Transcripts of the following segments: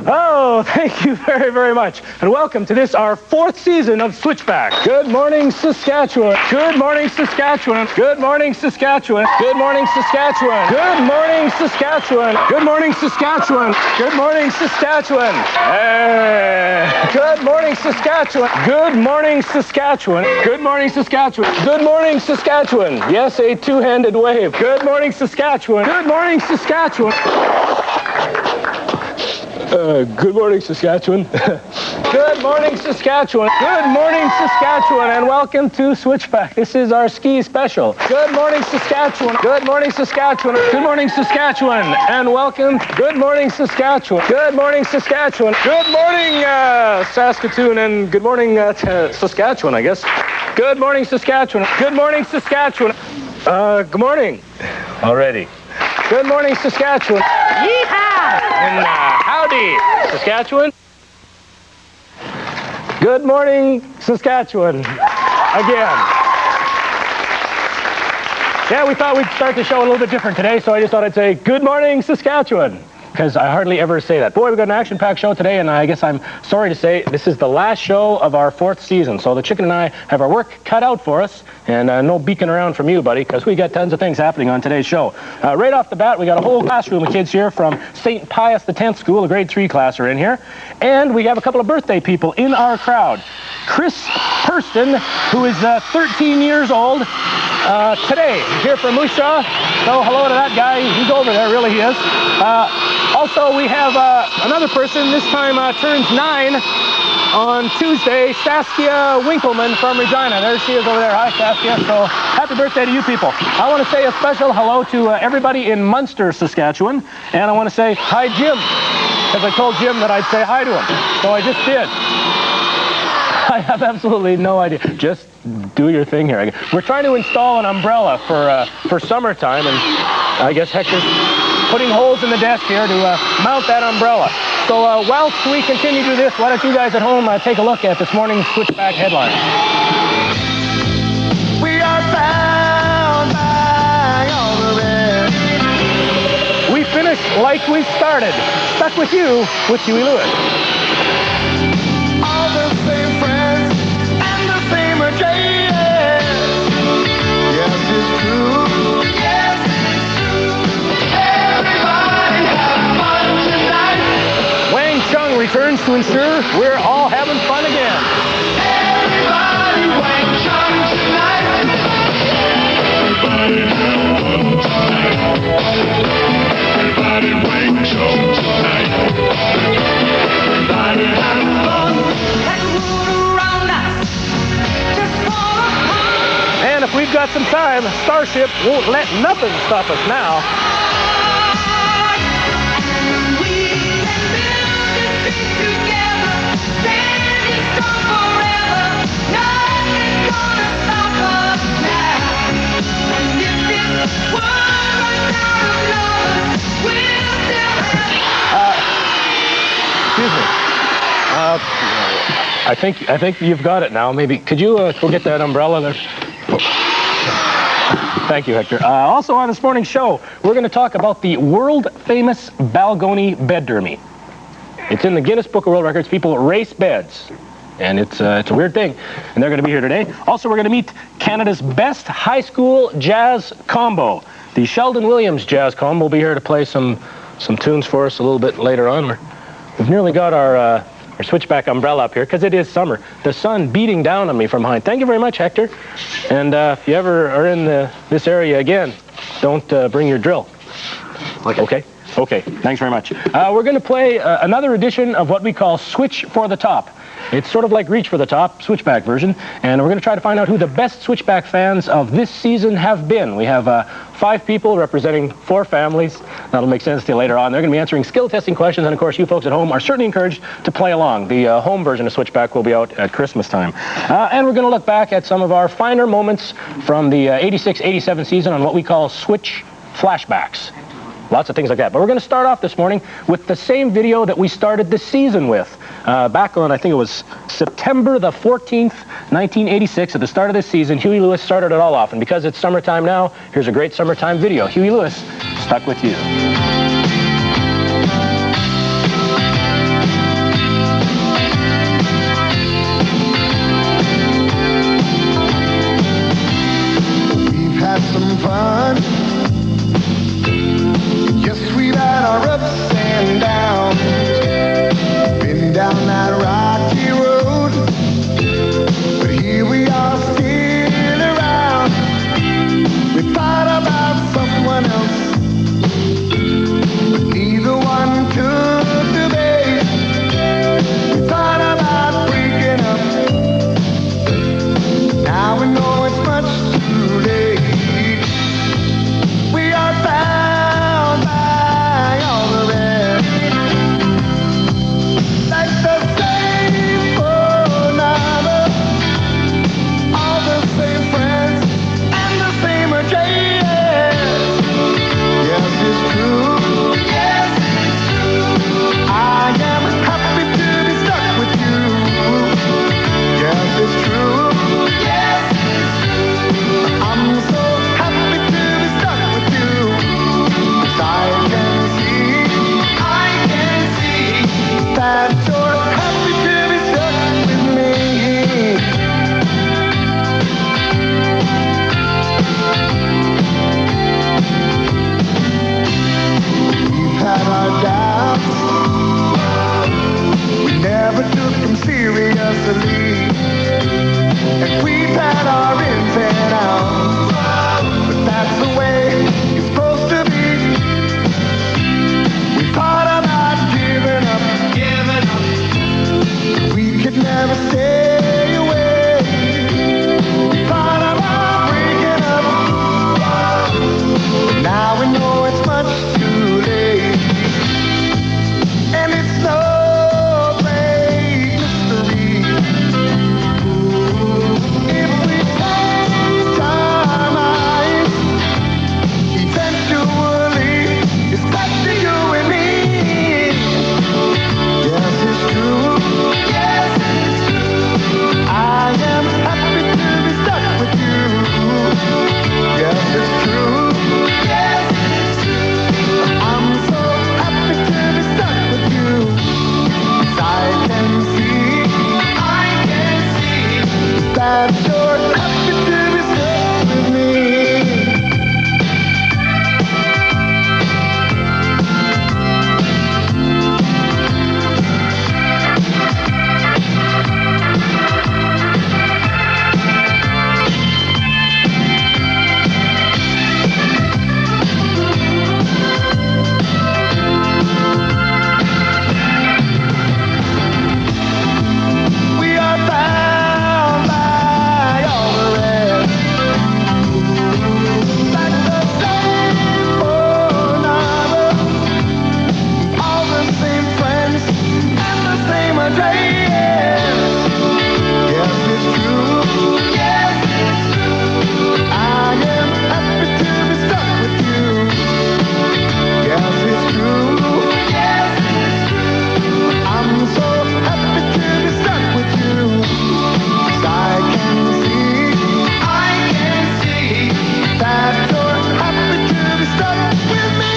Oh, thank you very, very much. And welcome to this, our 4th season of Switchback. Good morning, Saskatchewan. Good morning, Saskatchewan. Good morning, Saskatchewan. Good morning, Saskatchewan. Good morning, Saskatchewan. Good morning, Saskatchewan. Good morning, Saskatchewan. Good morning, Saskatchewan. Good morning, Saskatchewan. Good morning, Saskatchewan. Good morning, Saskatchewan. Yes, a two-handed wave. Good morning, Saskatchewan. Good morning, Saskatchewan. Good morning, Saskatchewan. Good morning, Saskatchewan. Good morning, Saskatchewan, and welcome to Switchback. This is our ski special. Good morning, Saskatchewan. Good morning, Saskatchewan. Good morning, Saskatchewan, and welcome. Good morning, Saskatchewan. Good morning, Saskatchewan. Good morning, Saskatoon, and good morning, Saskatchewan, I guess. Good morning, Saskatchewan. Good morning, Saskatchewan. Good morning. Already. Good morning, Saskatchewan. Yeehaw! And howdy, Saskatchewan. Good morning, Saskatchewan. Again. Yeah, we thought we'd start the show a little bit different today, so I just thought I'd say, good morning, Saskatchewan. Because I hardly ever say that. Boy, we've got an action-packed show today, and I guess I'm sorry to say this is the last show of our 4th season. So the chicken and I have our work cut out for us, and no beaking around from you, buddy, because we got tons of things happening on today's show. Right off the bat, we got a whole classroom of kids here from St. Pius X School, a grade 3 class are in here, and we have a couple of birthday people in our crowd. Chris Hurston, who is 13 years old today. He's here from Moose Jaw, so hello to that guy. He's over there, really he is. Also, we have another person, this time turns 9 on Tuesday, Saskia Winkleman from Regina. There she is over there. Hi, Saskia. So, happy birthday to you people. I want to say a special hello to everybody in Munster, Saskatchewan. And I want to say hi, Jim, because I told Jim that I'd say hi to him. So I just did. I have absolutely no idea. Just do your thing here. We're trying to install an umbrella for summertime, and I guess Hector's putting holes in the desk here to mount that umbrella. So whilst we continue to do this, why don't you guys at home take a look at this morning's Switchback headlines. We are bound by all the rest. We finished like we started. Stuck with you with Huey Lewis. All the same friends and the same address. Yes, it's true. Yes, it's true. Everybody have fun tonight. Wang Chung returns to ensure we're all having fun again. Everybody Wang Chung tonight. Everybody have fun tonight. Everybody Wang Chung tonight. Everybody have fun. And if we've got some time, Starship won't let nothing stop us now. Excuse me. I think you've got it now. Maybe could you go get that umbrella there? Thank you, Hector. Also on this morning's show, we're going to talk about the world-famous Balgonie bed derby. It's in the Guinness Book of World Records. People race beds, and it's a weird thing. And they're going to be here today. Also, we're going to meet Canada's best high school jazz combo. The Sheldon Williams Jazz Combo will be here to play some tunes for us a little bit later on. We've nearly got our Switchback umbrella up here because it is summer. The sun beating down on me from behind. Thank you very much, Hector. And if you ever are in this area again, don't bring your drill. Okay. Okay. Thanks very much. We're going to play another edition of what we call Switch for the Top. It's sort of like Reach for the Top, Switchback version, and we're going to try to find out who the best Switchback fans of this season have been. We have 5 people representing 4 families. That'll make sense to you later on. They're going to be answering skill testing questions, and of course you folks at home are certainly encouraged to play along. The home version of Switchback will be out at Christmas time. And we're going to look back at some of our finer moments from the 86-87 season on what we call Switch flashbacks. Lots of things like that. But we're going to start off this morning with the same video that we started the season with. Back on, I think it was September the 14th, 1986, at the start of this season, Huey Lewis started it all off. And because it's summertime now, here's a great summertime video. Huey Lewis, Stuck With You. down that rocky road, but here we are still around. We thought about someone else, but neither one took the bait. We thought about breaking up, now we know it's much too late. We are bound by all the rest, like the same phone number, all the same friends, and the same address. Yes, it's true. Yes, it's true. I am happy to be stuck with you. Yes, it's true. Yes, it's true. I'm so happy to be stuck with you. 'Cause I can see that you're happy to be stuck with me. We've had our doubts, we never took them seriously, and we've had our ins and outs, but that's the way it's supposed to be. We thought about giving up, we could never stay away. We thought about breaking up, but now we know it's much too late. And it's no great mystery if we change our minds. Eventually, it's back to you and me. Yes, it's true. Yes, it's true. I am happy to be stuck with you. Yes, it's true. Yes, it's true. I'm so happy to be stuck with you. 'Cause I can see that you're happy to be stuck with me. We are bound by all the rest, like the same phone number, all the same friends, and the same address. Yes, it's true. Yes, it's true. I am happy to be stuck with you. Yes, it's true. Yes, it's true. I'm so happy to be stuck with you. 'Cause I can see that you're happy to be stuck with me.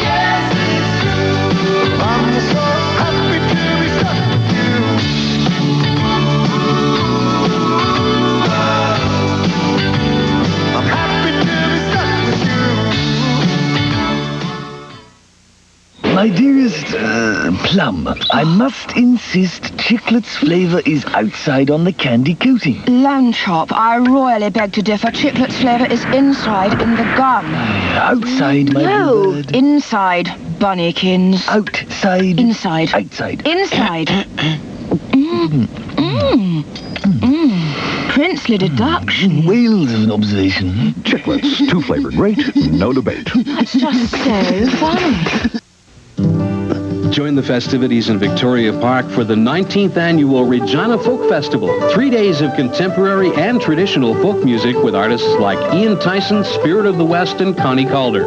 Yes, it's true. I'm so happy to be stuck with you. I'm happy to be stuck with you. My dearest Plum, I must insist Chiclet's flavour is outside on the candy coating. Lamb chop, I royally beg to differ. Chiclet's flavour is inside in the gum. Outside, my No, bird. inside, bunnykins. Outside. Inside. Outside. Inside. Princely deduction. Whales of an observation. Chiclets, two-flavored great, no debate. That's just so funny. Join the festivities in Victoria Park for the 19th annual Regina Folk Festival. 3 days of contemporary and traditional folk music with artists like Ian Tyson, Spirit of the West, and Connie Calder.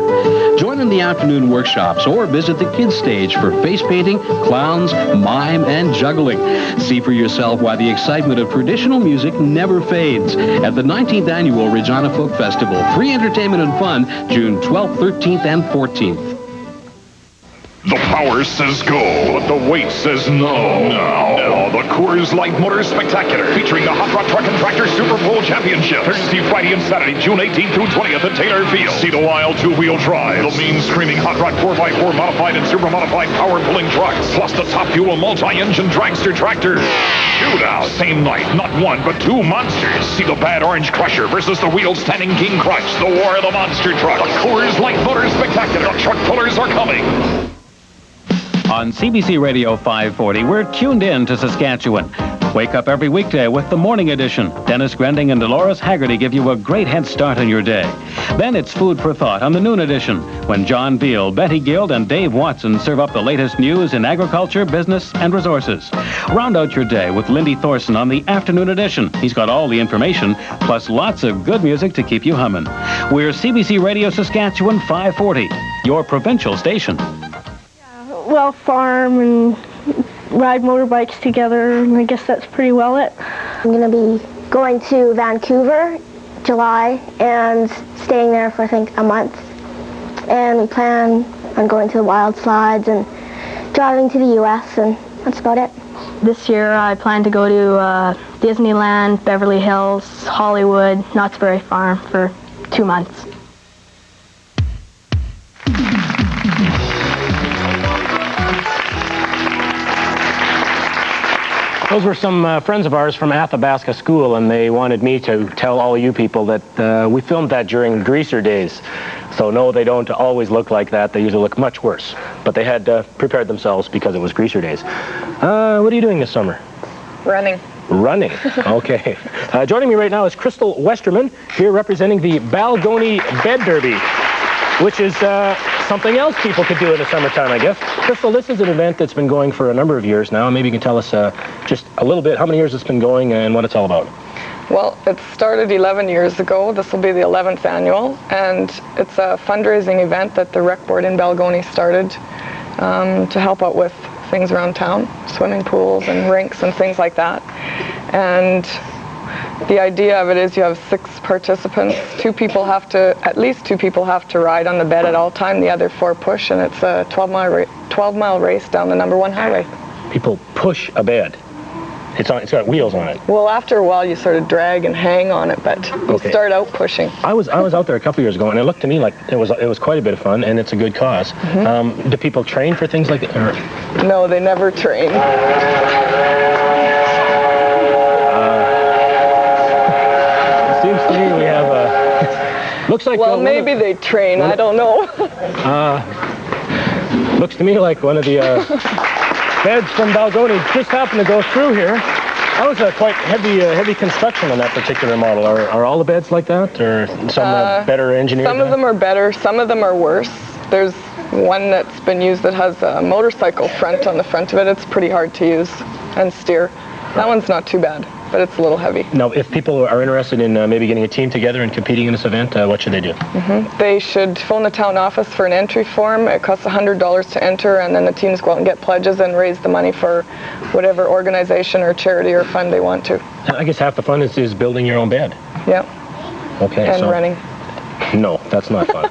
Join in the afternoon workshops or visit the kids stage for face painting, clowns, mime, and juggling. See for yourself why the excitement of traditional music never fades. At the 19th annual Regina Folk Festival, free entertainment and fun, June 12th, 13th, and 14th. The power says go, but the weight says no. Now, the Coors Light Motor Spectacular, featuring the Hot Rod Truck and Tractor Super Bowl Championship. Thursday, Friday, and Saturday, June 18th through 20th at Taylor Field. See the wild two-wheel drive, the mean screaming Hot Rod 4x4 modified and super modified power pulling trucks, plus the top fuel multi-engine dragster tractor. Shootout, same night, not one, but two monsters. See the Bad Orange Crusher versus the wheel-standing King Crush, the War of the Monster Truck. The Coors Light Motor Spectacular. The truck pullers are coming. On CBC Radio 540, we're tuned in to Saskatchewan. Wake up every weekday with the Morning Edition. Dennis Grending and Dolores Haggerty give you a great head start on your day. Then it's Food for Thought on the Noon Edition, when John Beal, Betty Guild, and Dave Watson serve up the latest news in agriculture, business, and resources. Round out your day with Lindy Thorson on the Afternoon Edition. He's got all the information, plus lots of good music to keep you humming. We're CBC Radio Saskatchewan 540, your provincial station. Well, farm and ride motorbikes together, and I guess that's pretty well it. I'm going to be going to Vancouver, July, and staying there for, I think, a month. And we plan on going to the wild slides and driving to the U.S., and that's about it. This year, I plan to go to Disneyland, Beverly Hills, Hollywood, Knott's Berry Farm for 2 months. Those were some friends of ours from Athabasca School, and they wanted me to tell all you people that we filmed that during greaser days. So no, they don't always look like that. They usually look much worse. But they had prepared themselves because it was greaser days. What are you doing this summer? Running. Running, okay. Joining me right now is Crystal Westerman, here representing the Balgonie Bed Derby, which is something else people could do in the summertime, I guess. Crystal, this is an event that's been going for a number of years now. Maybe you can tell us just a little bit how many years it's been going and what it's all about. Well, it started 11 years ago. This will be the 11th annual, and it's a fundraising event that the rec board in Balgonie started to help out with things around town, swimming pools and rinks and things like that. And the idea of it is you have 6 participants. At least two people have to ride on the bed at all time. The other 4 push, and it's a 12-mile race down the number 1 highway. People push a bed. It's got wheels on it. Well, after a while, you sort of drag and hang on it, but you start out pushing. I was out there a couple years ago, and it looked to me like it was quite a bit of fun, and it's a good cause. Mm-hmm. Do people train for things like that? Or? No, they never train. Seems to me we have a... looks like... Well, maybe they train. I don't know. Looks to me like one of the beds from Balgonie just happened to go through here. That was a quite heavy construction on that particular model. Are all the beds like that, or some better engineered? Some of them are better. Some of them are worse. There's one that's been used that has a motorcycle front on the front of it. It's pretty hard to use and steer. That one's not too bad, but it's a little heavy. Now, if people are interested in maybe getting a team together and competing in this event, what should they do? Mm-hmm. They should phone the town office for an entry form. It costs $100 to enter, and then the teams go out and get pledges and raise the money for whatever organization or charity or fund they want to. I guess half the fun is building your own bed. Yeah. Okay. And running. No, that's not fun.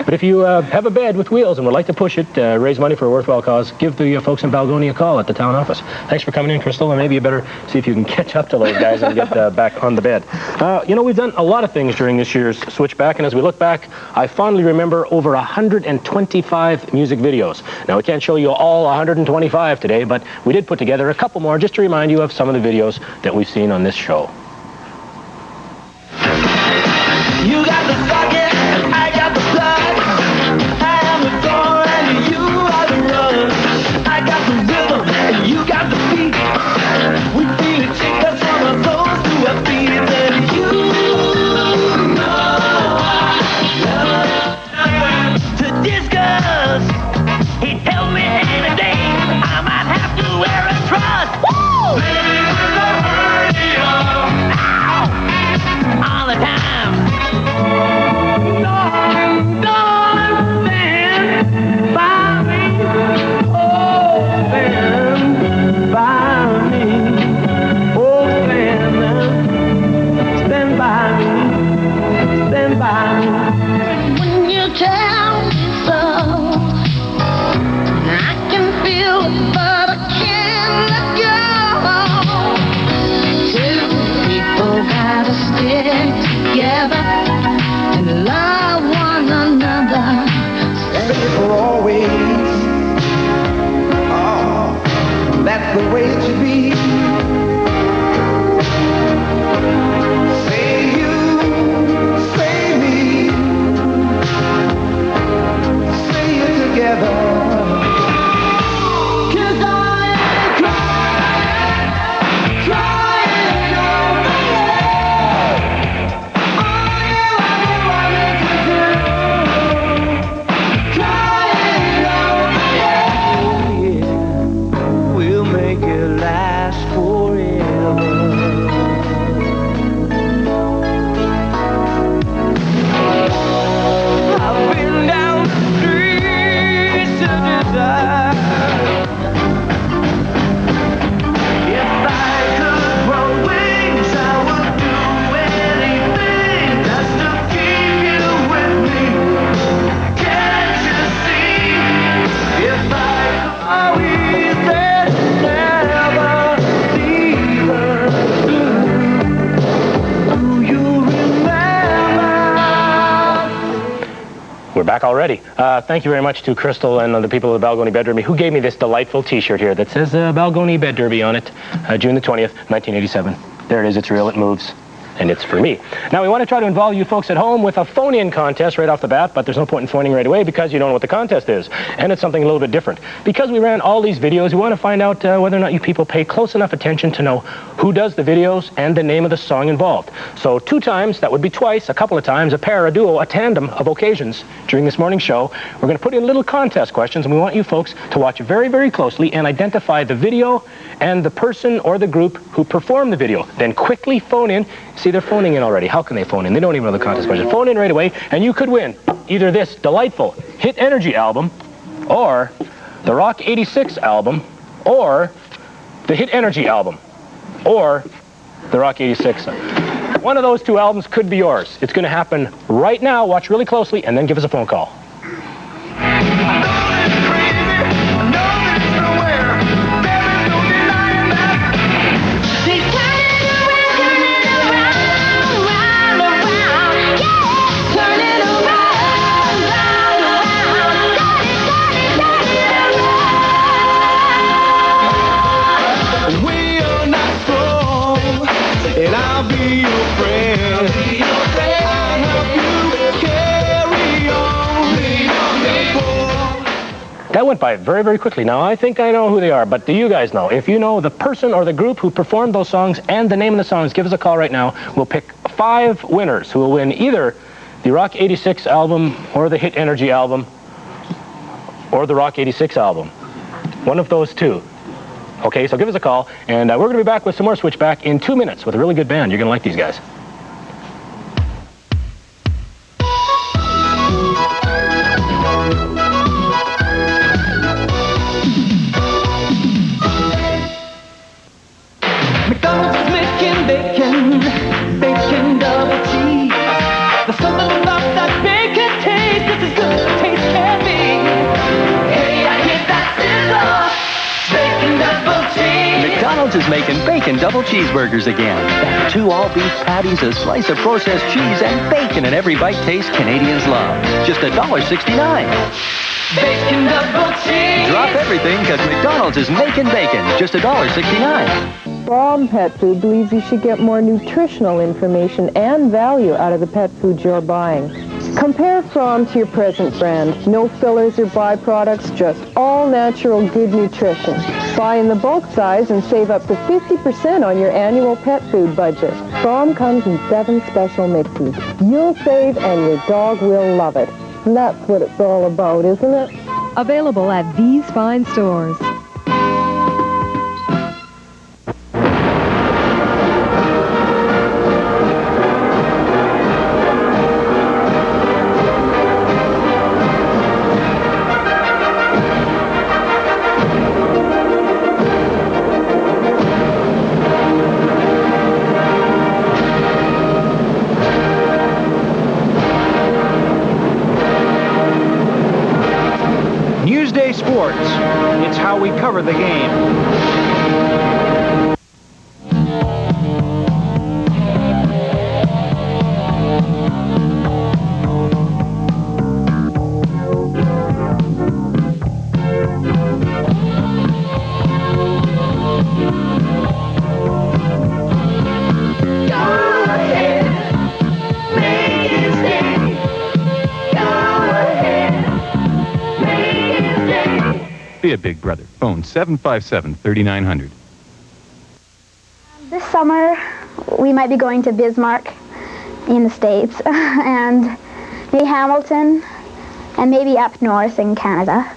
But if you have a bed with wheels and would like to push it, raise money for a worthwhile cause, give the folks in Balgonie a call at the town office. Thanks for coming in, Crystal, and maybe you better see if you can catch up to those guys and get back on the bed. We've done a lot of things during this year's Switchback, and as we look back, I fondly remember over 125 music videos. Now, we can't show you all 125 today, but we did put together a couple more just to remind you of some of the videos that we've seen on this show. You got the socket, and I got the blood. I am the thorn, and you are the rose. I got the rhythm, and you got the beat. We feel it take us from our toes to our feet, and you know I love to discuss. He tell me any day I might have to wear a trust. Woo! Live in the radio. inside. If I could grow wings, I would do anything just to keep you with me. Can't you see? If I always said never leave us. Do you remember? We're back already. Thank you very much to Crystal and the people of the Balgonie Bed Derby who gave me this delightful T-shirt here that says Balgonie Bed Derby on it, June the 20th, 1987. There it is. It's real. It moves. And it's for me. Now, we want to try to involve you folks at home with a phone-in contest right off the bat, but there's no point in phoning right away because you don't know what the contest is. And it's something a little bit different. Because we ran all these videos, we want to find out whether or not you people pay close enough attention to know who does the videos and the name of the song involved. So 2 times, that would be twice, a couple of times, a pair, a duo, a tandem of occasions during this morning's show. We're going to put in little contest questions, and we want you folks to watch very, very closely and identify the video and the person or the group who performed the video. Then quickly phone in. See, they're phoning in already. How can they phone in? They don't even know the contest question. Phone in right away, and you could win either this delightful Hit Energy album, or the Rock 86 album, or the Hit Energy album, or the Rock 86. One of those 2 albums could be yours. It's going to happen right now. Watch really closely, and then give us a phone call. And I'll be your friend. I'll help you carry on. That went by very, very quickly. Now, I think I know who they are, but do you guys know? If you know the person or the group who performed those songs and the name of the songs, give us a call right now. We'll pick 5 winners who will win either the Rock 86 album or the Hit Energy album or the Rock 86 album. One of those 2. Okay, so give us a call, and we're going to be back with some more Switchback in 2 minutes with a really good band. You're going to like these guys. McDonald's is making bacon, bacon double cheese. There's something about that bacon taste that's as good as the taste can be. Hey, I hit that sizzle. Bacon double cheese. McDonald's is making bacon double cheeseburgers again. 2 all-beef patties, a slice of processed cheese, and bacon in every bite taste Canadians love. Just $1.69. Bacon double cheese. Drop everything because McDonald's is making bacon. Just $1.69. From Pet Food believes you should get more nutritional information and value out of the pet foods you're buying. Compare From to your present brand. No fillers or byproducts, just all natural good nutrition. Buy in the bulk size and save up to 50% on your annual pet food budget. From comes in 7 special mixes. You'll save and your dog will love it. And that's what it's all about, isn't it? Available at these fine stores. Newsday Sports. It's how we cover the game. Be a big brother. Phone 757-3900. This summer, we might be going to Bismarck in the States, and maybe Hamilton, and maybe up north in Canada.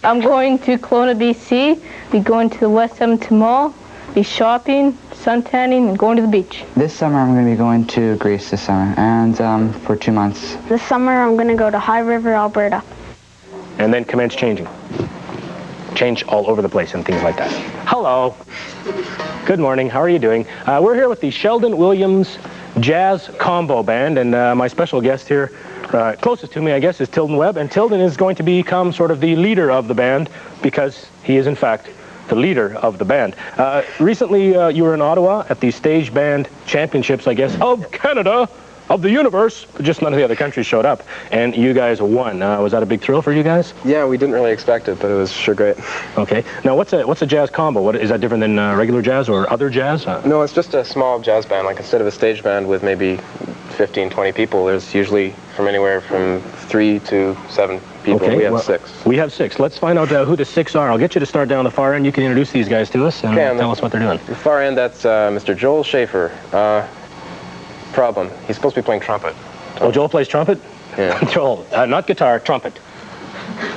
I'm going to Kelowna, BC, be going to the West Edmonton Mall, be shopping, suntanning, and going to the beach. This summer, I'm going to be going to Greece this summer, and for 2 months. This summer, I'm going to go to High River, Alberta. And then commence changing. change all over the place and things like that. Hello. Good morning. How are you doing? We're here with the Sheldon Williams Jazz Combo Band, and my special guest here, closest to me, I guess, is Tilden Webb, and Tilden is going to become sort of the leader of the band because he is, in fact, the leader of the band. Recently, you were in Ottawa at the Stage Band Championships, I guess, of Canada, of the universe. Just none of the other countries showed up, and you guys won. Was that a big thrill for you guys? Yeah, we didn't really expect it, but it was sure great. Okay. Now, what's a jazz combo? What is that different than regular jazz or other jazz? No, it's just a small jazz band. Like, instead of a stage band with maybe 15, 20 people, there's usually from anywhere from 3 to 7 people. Okay, we have well, 6. We have 6. Let's find out who the 6 are. I'll get you to start down the far end. You can introduce these guys to us and tell us what they're doing. The far end, that's Mr. Joel Schaefer. Problem. He's supposed to be playing trumpet. Oh, Joel plays trumpet? Yeah. Joel, not guitar, trumpet.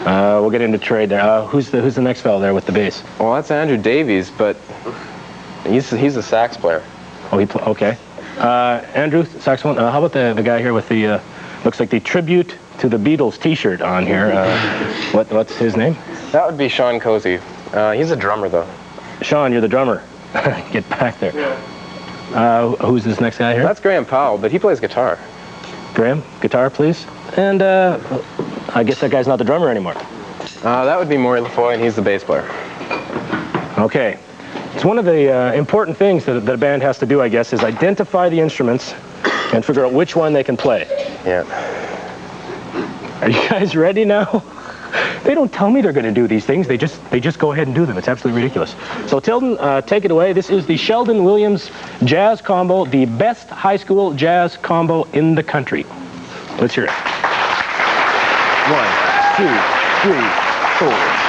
We'll get into trade there. Who's the next fellow there with the bass? Well, that's Andrew Davies, but he's a sax player. Oh, okay. Andrew, saxophone. How about the guy here with the looks like the tribute to the Beatles T-shirt on here? What's his name? That would be Sean Cozy. He's a drummer, though. Sean, you're the drummer. Get back there. Who's this next guy here? That's Graham Powell, but he plays guitar. Graham, guitar, please. And I guess that guy's not the drummer anymore. That would be Maury LaFoy, and he's the bass player. Okay. It's one of the important things that a band has to do, I guess, is identify the instruments and figure out which one they can play. Yeah. Are you guys ready now? They don't tell me they're going to do these things. They just go ahead and do them. It's absolutely ridiculous. So Tilden, take it away. This is the Sheldon Williams Jazz Combo, the best high school jazz combo in the country. Let's hear it. 1, 2, 3, 4.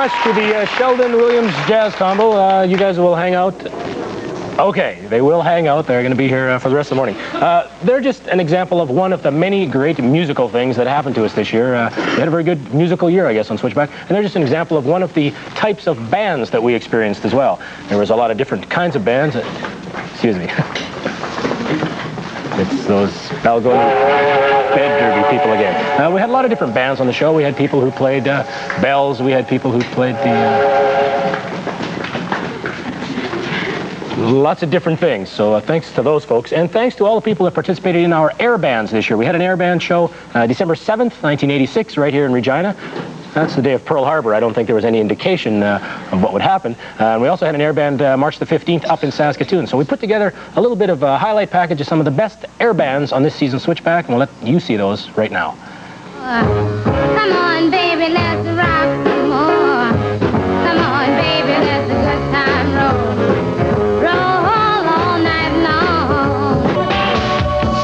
much to the Sheldon Williams Jazz Combo. You guys will hang out. Okay, they will hang out. They're going to be here for the rest of the morning. They're just an example of one of the many great musical things that happened to us this year. We had a very good musical year, I guess, on Switchback. And they're just an example of one of the types of bands that we experienced as well. There was a lot of different kinds of bands. Excuse me. It's those Balgonie bed derby people again. We had a lot of different bands on the show. We had people who played bells. We had people who played lots of different things. So thanks to those folks. And thanks to all the people that participated in our air bands this year. We had an air band show December 7th, 1986, right here in Regina. That's the day of Pearl Harbor. I don't think there was any indication of what would happen. And we also had an air band March the 15th up in Saskatoon. So we put together a little bit of a highlight package of some of the best air bands on this season's Switchback, and we'll let you see those right now. Come on, baby, let's rock some more. Come on, baby, let's a good time roll. Roll all night long.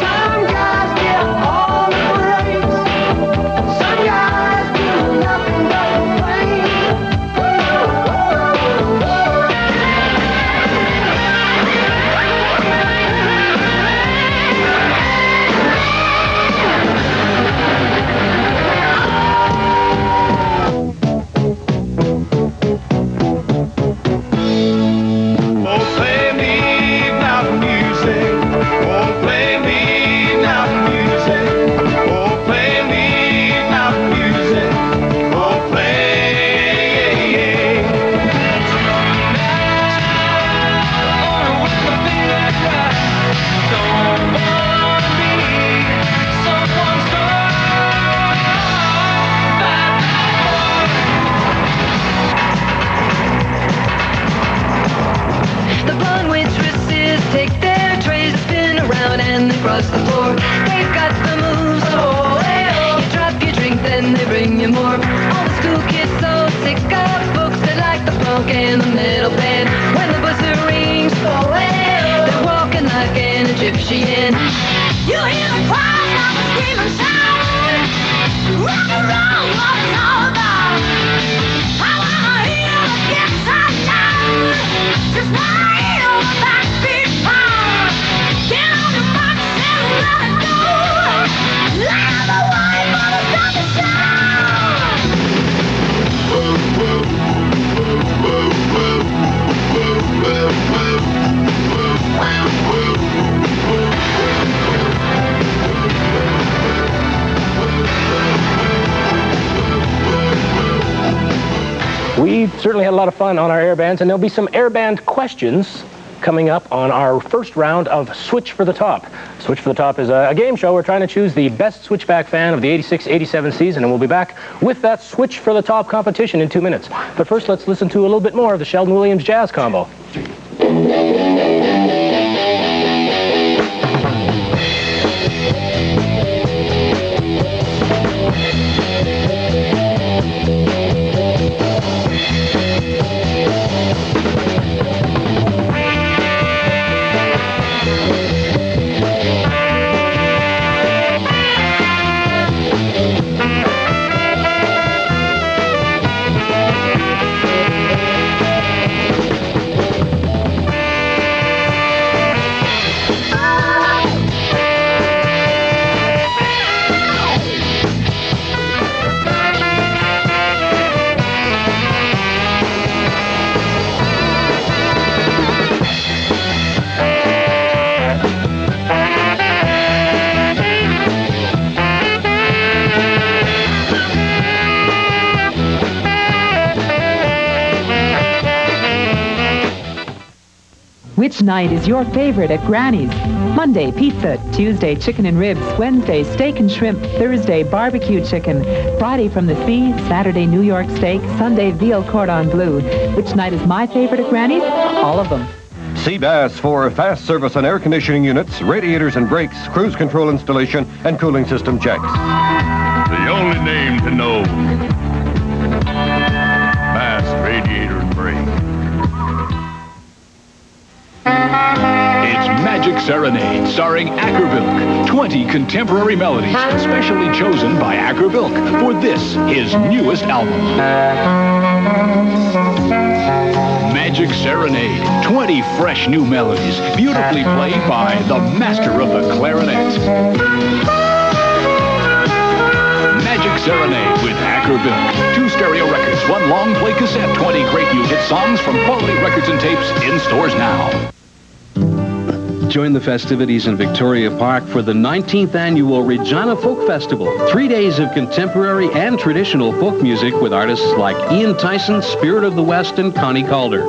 Some guys get all the breaks. Some guys do nothing but complain. Across the floor, they've got the moves, oh, hey-oh. You drop your drink, then they bring you more. All the school kids so sick of books, they like the punk and the metal band. When the buzzer rings, oh, hey-oh, they're walking like an Egyptian. You hear the crowd, now the scream and shout. Rock and roll, what it's all about. I wanna hear the guitar loud. Just wanna hear the backbeat pound. Get on the box and let it go. Light the wine, mother, stop the sound. We certainly had a lot of fun on our air bands, and there'll be some air band questions coming up on our first round of Switch for the Top. Switch for the Top is a game show. We're trying to choose the best Switchback fan of the 86-87 season, and we'll be back with that Switch for the Top competition in 2 minutes. But first, let's listen to a little bit more of the Sheldon Williams Jazz Combo. Which night is your favorite at Granny's? Monday, pizza. Tuesday, chicken and ribs. Wednesday, steak and shrimp. Thursday, barbecue chicken. Friday, from the sea. Saturday, New York steak. Sunday, veal cordon bleu. Which night is my favorite at Granny's? All of them. Seabass for fast service on air conditioning units, radiators and brakes, cruise control installation, and cooling system checks. The only name to know. Bass Radiator and Brake. It's Magic Serenade, starring Ackerbilk. 20 contemporary melodies, specially chosen by Ackerbilk for this, his newest album. Magic Serenade, 20 fresh new melodies, beautifully played by the master of the clarinet. Magic Serenade with Ackerbilk. 2 stereo records, 1 long play cassette, 20 great new hit songs from Quality Records and Tapes in stores now. Join the festivities in Victoria Park for the 19th annual Regina Folk Festival. 3 days of contemporary and traditional folk music with artists like Ian Tyson, Spirit of the West, and Connie Calder.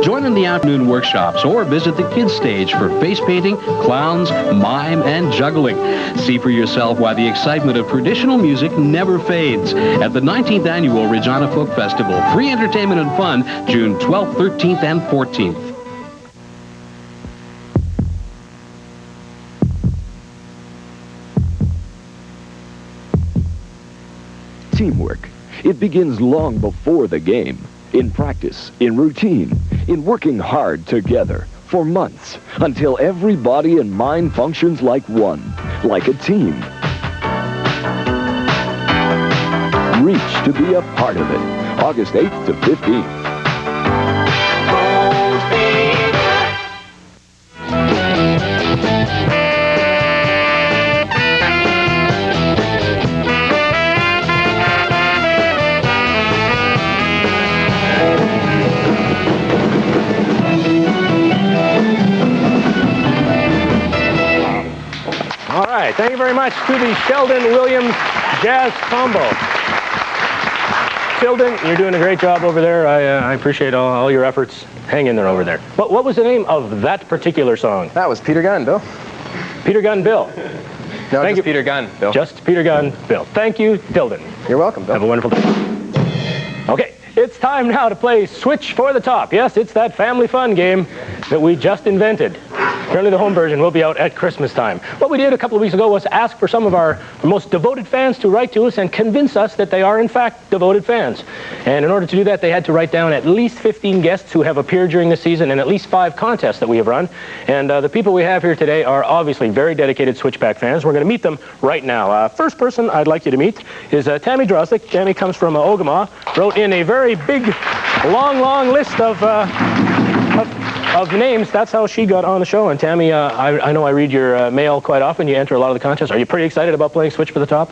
Join in the afternoon workshops or visit the kids' stage for face painting, clowns, mime, and juggling. See for yourself why the excitement of traditional music never fades. At the 19th annual Regina Folk Festival, free entertainment and fun, June 12th, 13th, and 14th. Teamwork. It begins long before the game. In practice, in routine, in working hard together for months until every body and mind functions like one, like a team. Reach to be a part of it. August 8th to 15th. Thank you very much to the Sheldon Williams Jazz Combo. Sheldon, you're doing a great job over there. I appreciate all your efforts. Hang in there over there. What was the name of that particular song? That was Peter Gunn, Bill. Peter Gunn, Bill. No, Thank just you. Peter Gunn, Bill. Just Peter Gunn, Bill. Thank you, Sheldon. You're welcome, Bill. Have a wonderful day. Okay, it's time now to play Switch for the Top. Yes, it's that family fun game that we just invented. Apparently the home version will be out at Christmas time. What we did a couple of weeks ago was ask for some of our most devoted fans to write to us and convince us that they are in fact devoted fans. And in order to do that, they had to write down at least 15 guests who have appeared during the season and at least 5 contests that we have run. And the people we have here today are obviously very dedicated Switchback fans. We're going to meet them right now. First person I'd like you to meet is Tammy Drosik. Tammy comes from Ogama, wrote in a very big, long list of names. That's how she got on the show. And Tammy, I know I read your mail quite often. You enter a lot of the contests. Are you pretty excited about playing Switch for the Top?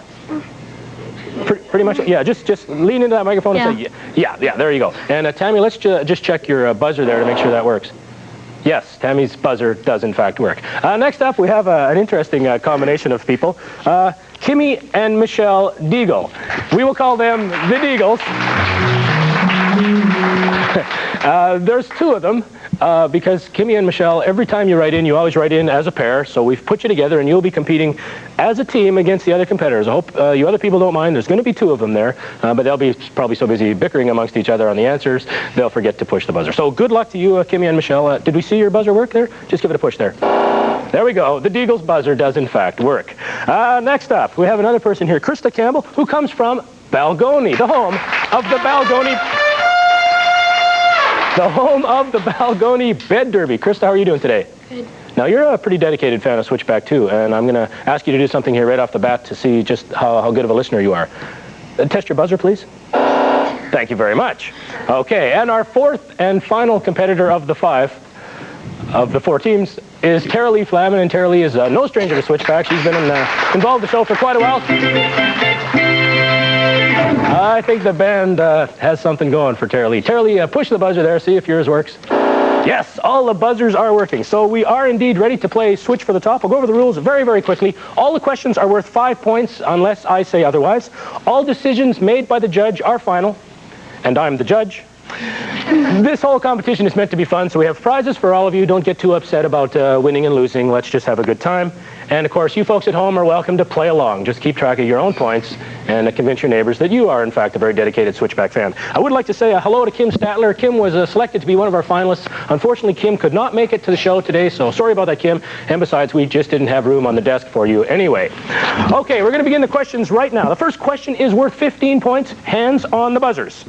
Pretty much, yeah. Just lean into that microphone and say, yeah, there you go. And Tammy, let's just check your buzzer there to make sure that works. Yes, Tammy's buzzer does in fact work. Next up, we have an interesting combination of people. Kimmy and Michelle Deagle. We will call them the Deagles. There's 2 of them. Because Kimmy and Michelle, every time you write in, you always write in as a pair, so we've put you together and you'll be competing as a team against the other competitors. I hope you other people don't mind. There's going to be 2 of them there, but they'll be probably so busy bickering amongst each other on the answers, they'll forget to push the buzzer. So good luck to you, Kimmy and Michelle. Did we see your buzzer work there? Just give it a push there. There we go. The Deagle's buzzer does in fact work. Next up, we have another person here, Krista Campbell, who comes from Balgonie, the home of the Balgonie Bed Derby. Krista, how are you doing today? Good. Now, you're a pretty dedicated fan of Switchback, too, and I'm going to ask you to do something here right off the bat to see just how good of a listener you are. Test your buzzer, please. Thank you very much. Okay, and our 4th and final competitor of the 5 of the 4 teams is Tara Lee Flamin, and Tara Lee is no stranger to Switchback. She's been involved in the show for quite a while. I think the band has something going for Tara Lee. Tara Lee, push the buzzer there, see if yours works. Yes, all the buzzers are working. So we are indeed ready to play Switch for the Top. We'll go over the rules very, very quickly. All the questions are worth 5 points unless I say otherwise. All decisions made by the judge are final, and I'm the judge. This whole competition is meant to be fun, so we have prizes for all of you. Don't get too upset about winning and losing. Let's just have a good time. And, of course, you folks at home are welcome to play along. Just keep track of your own points and convince your neighbors that you are, in fact, a very dedicated Switchback fan. I would like to say hello to Kim Statler. Kim was selected to be one of our finalists. Unfortunately, Kim could not make it to the show today, so sorry about that, Kim. And besides, we just didn't have room on the desk for you anyway. Okay, we're going to begin the questions right now. The first question is worth 15 points. Hands on the buzzers.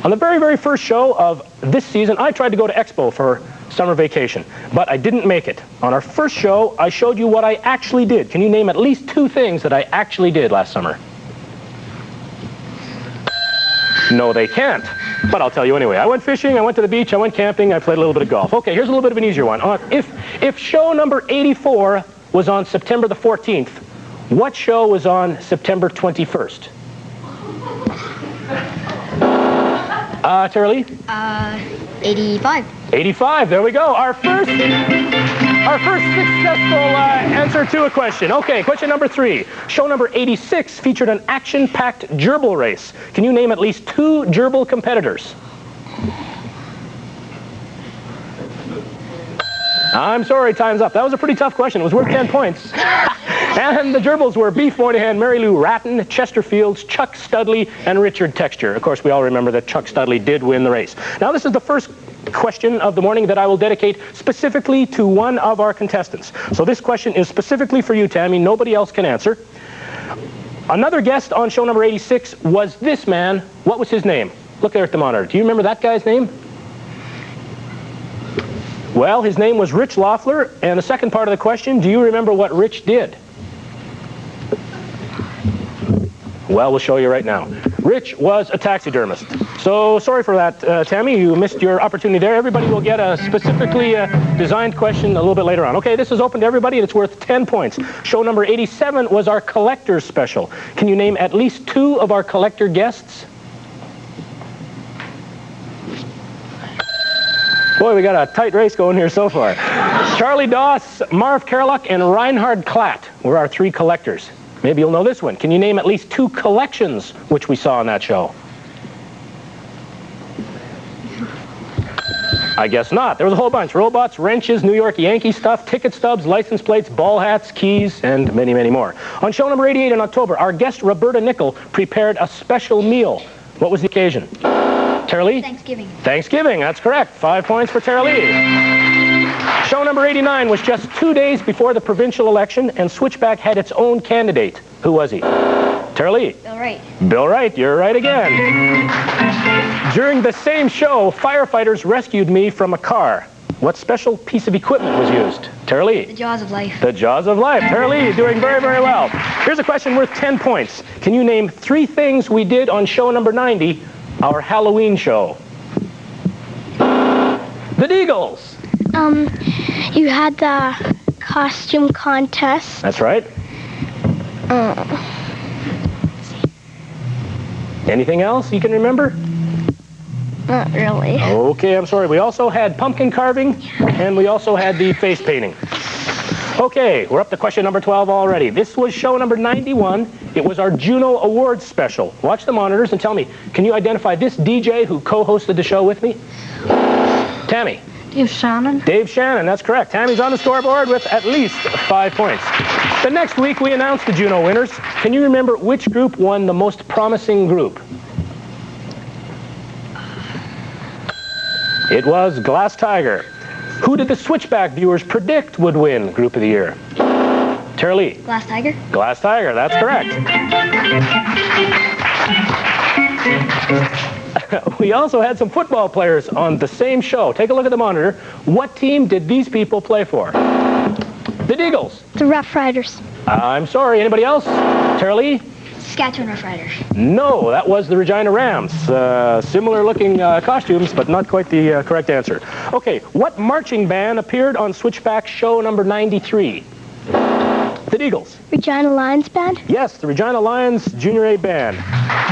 On the very, very first show of this season, I tried to go to Expo for summer vacation, but I didn't make it. On our first show, I showed you what I actually did. Can you name at least 2 things that I actually did last summer? No, they can't. But I'll tell you anyway. I went fishing, I went to the beach, I went camping, I played a little bit of golf. Okay, here's a little bit of an easier one. If show number 84 was on September the 14th, what show was on September 21st? Tara-Lee? 85. 85, there we go. Our first successful answer to a question. Okay, question number 3. Show number 86 featured an action-packed gerbil race. Can you name at least 2 gerbil competitors? I'm sorry, time's up. That was a pretty tough question. It was worth 10 points. And the gerbils were Beef Moynihan, Mary Lou Ratton, Chesterfields, Chuck Studley, and Richard Texture. Of course, we all remember that Chuck Studley did win the race. Now, this is the first question of the morning that I will dedicate specifically to one of our contestants. So this question is specifically for you, Tammy. Nobody else can answer. Another guest on show number 86 was this man. What was his name? Look there at the monitor. Do you remember that guy's name? Well, his name was Rich Loeffler. And the second part of the question, do you remember what Rich did? Well, we'll show you right now. Rich was a taxidermist. So sorry for that, Tammy. You missed your opportunity there. Everybody will get a specifically designed question a little bit later on. Okay, this is open to everybody, and it's worth 10 points. Show number 87 was our collector's special. Can you name at least 2 of our collector guests? Boy, we got a tight race going here so far. Charlie Doss, Marv Kerluck, and Reinhard Klatt were our 3 collectors. Maybe you'll know this one. Can you name at least 2 collections which we saw on that show? I guess not. There was a whole bunch. Robots, wrenches, New York Yankee stuff, ticket stubs, license plates, ball hats, keys, and many, many more. On show number 88 in October, our guest Roberta Nickel prepared a special meal. What was the occasion? Tara-Lee? Thanksgiving. Thanksgiving, that's correct. 5 points for Tara-Lee. Show number 89 was just 2 days before the provincial election, and Switchback had its own candidate. Who was he? Tara-Lee? Bill Wright. Bill Wright, you're right again. During the same show, firefighters rescued me from a car. What special piece of equipment was used? Tara-Lee? The Jaws of Life. The Jaws of Life. Tara-Lee, doing very, very well. Here's a question worth 10 points. Can you name 3 things we did on show number 90, our Halloween show? The Deagles. You had the costume contest. That's right. Anything else you can remember? Not really. Okay, I'm sorry. We also had pumpkin carving, and we also had the face painting. Okay, we're up to question number 12 already. This was show number 91. It was our Juno Awards special. Watch the monitors and tell me, can you identify this DJ who co-hosted the show with me? Tammy. Dave Shannon. Dave Shannon, that's correct. Tammy's on the scoreboard with at least 5 points. The next week, we announced the Juno winners. Can you remember which group won the most promising group? It was Glass Tiger. Who did the Switchback viewers predict would win Group of the Year? Tara-Lee. Glass Tiger. Glass Tiger, that's correct. We also had some football players on the same show. Take a look at the monitor. What team did these people play for? The Deagles. The Rough Riders. I'm sorry, anybody else? Tara-Lee? Saskatchewan Rough Riders. No, that was the Regina Rams. Similar looking costumes, but not quite the correct answer. Okay, what marching band appeared on Switchback show number 93? The Deagles. Regina Lions Band? Yes, the Regina Lions Junior A Band.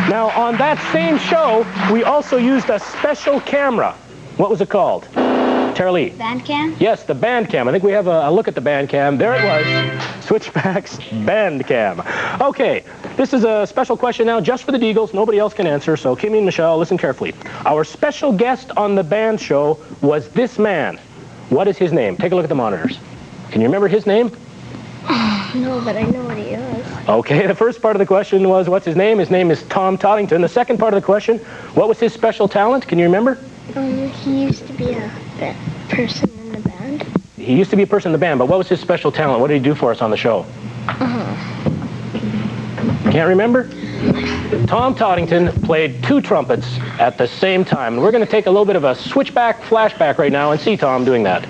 Now, on that same show, we also used a special camera. What was it called? Tara-Lee. Band cam? Yes, the band cam. I think we have a look at the band cam. There it was. Switchback's band cam. Okay, this is a special question now just for the Deagles. Nobody else can answer, so Kimmy and Michelle, listen carefully. Our special guest on the band show was this man. What is his name? Take a look at the monitors. Can you remember his name? No, but I know what he is. Okay, the first part of the question was, what's his name? His name is Tom Toddington. The second part of the question, what was his special talent? Can you remember? He used to be a person in the band. He used to be a person in the band, but what was his special talent? What did he do for us on the show? Can't remember? Tom Toddington played 2 trumpets at the same time. And we're going to take a little bit of a switchback flashback right now and see Tom doing that.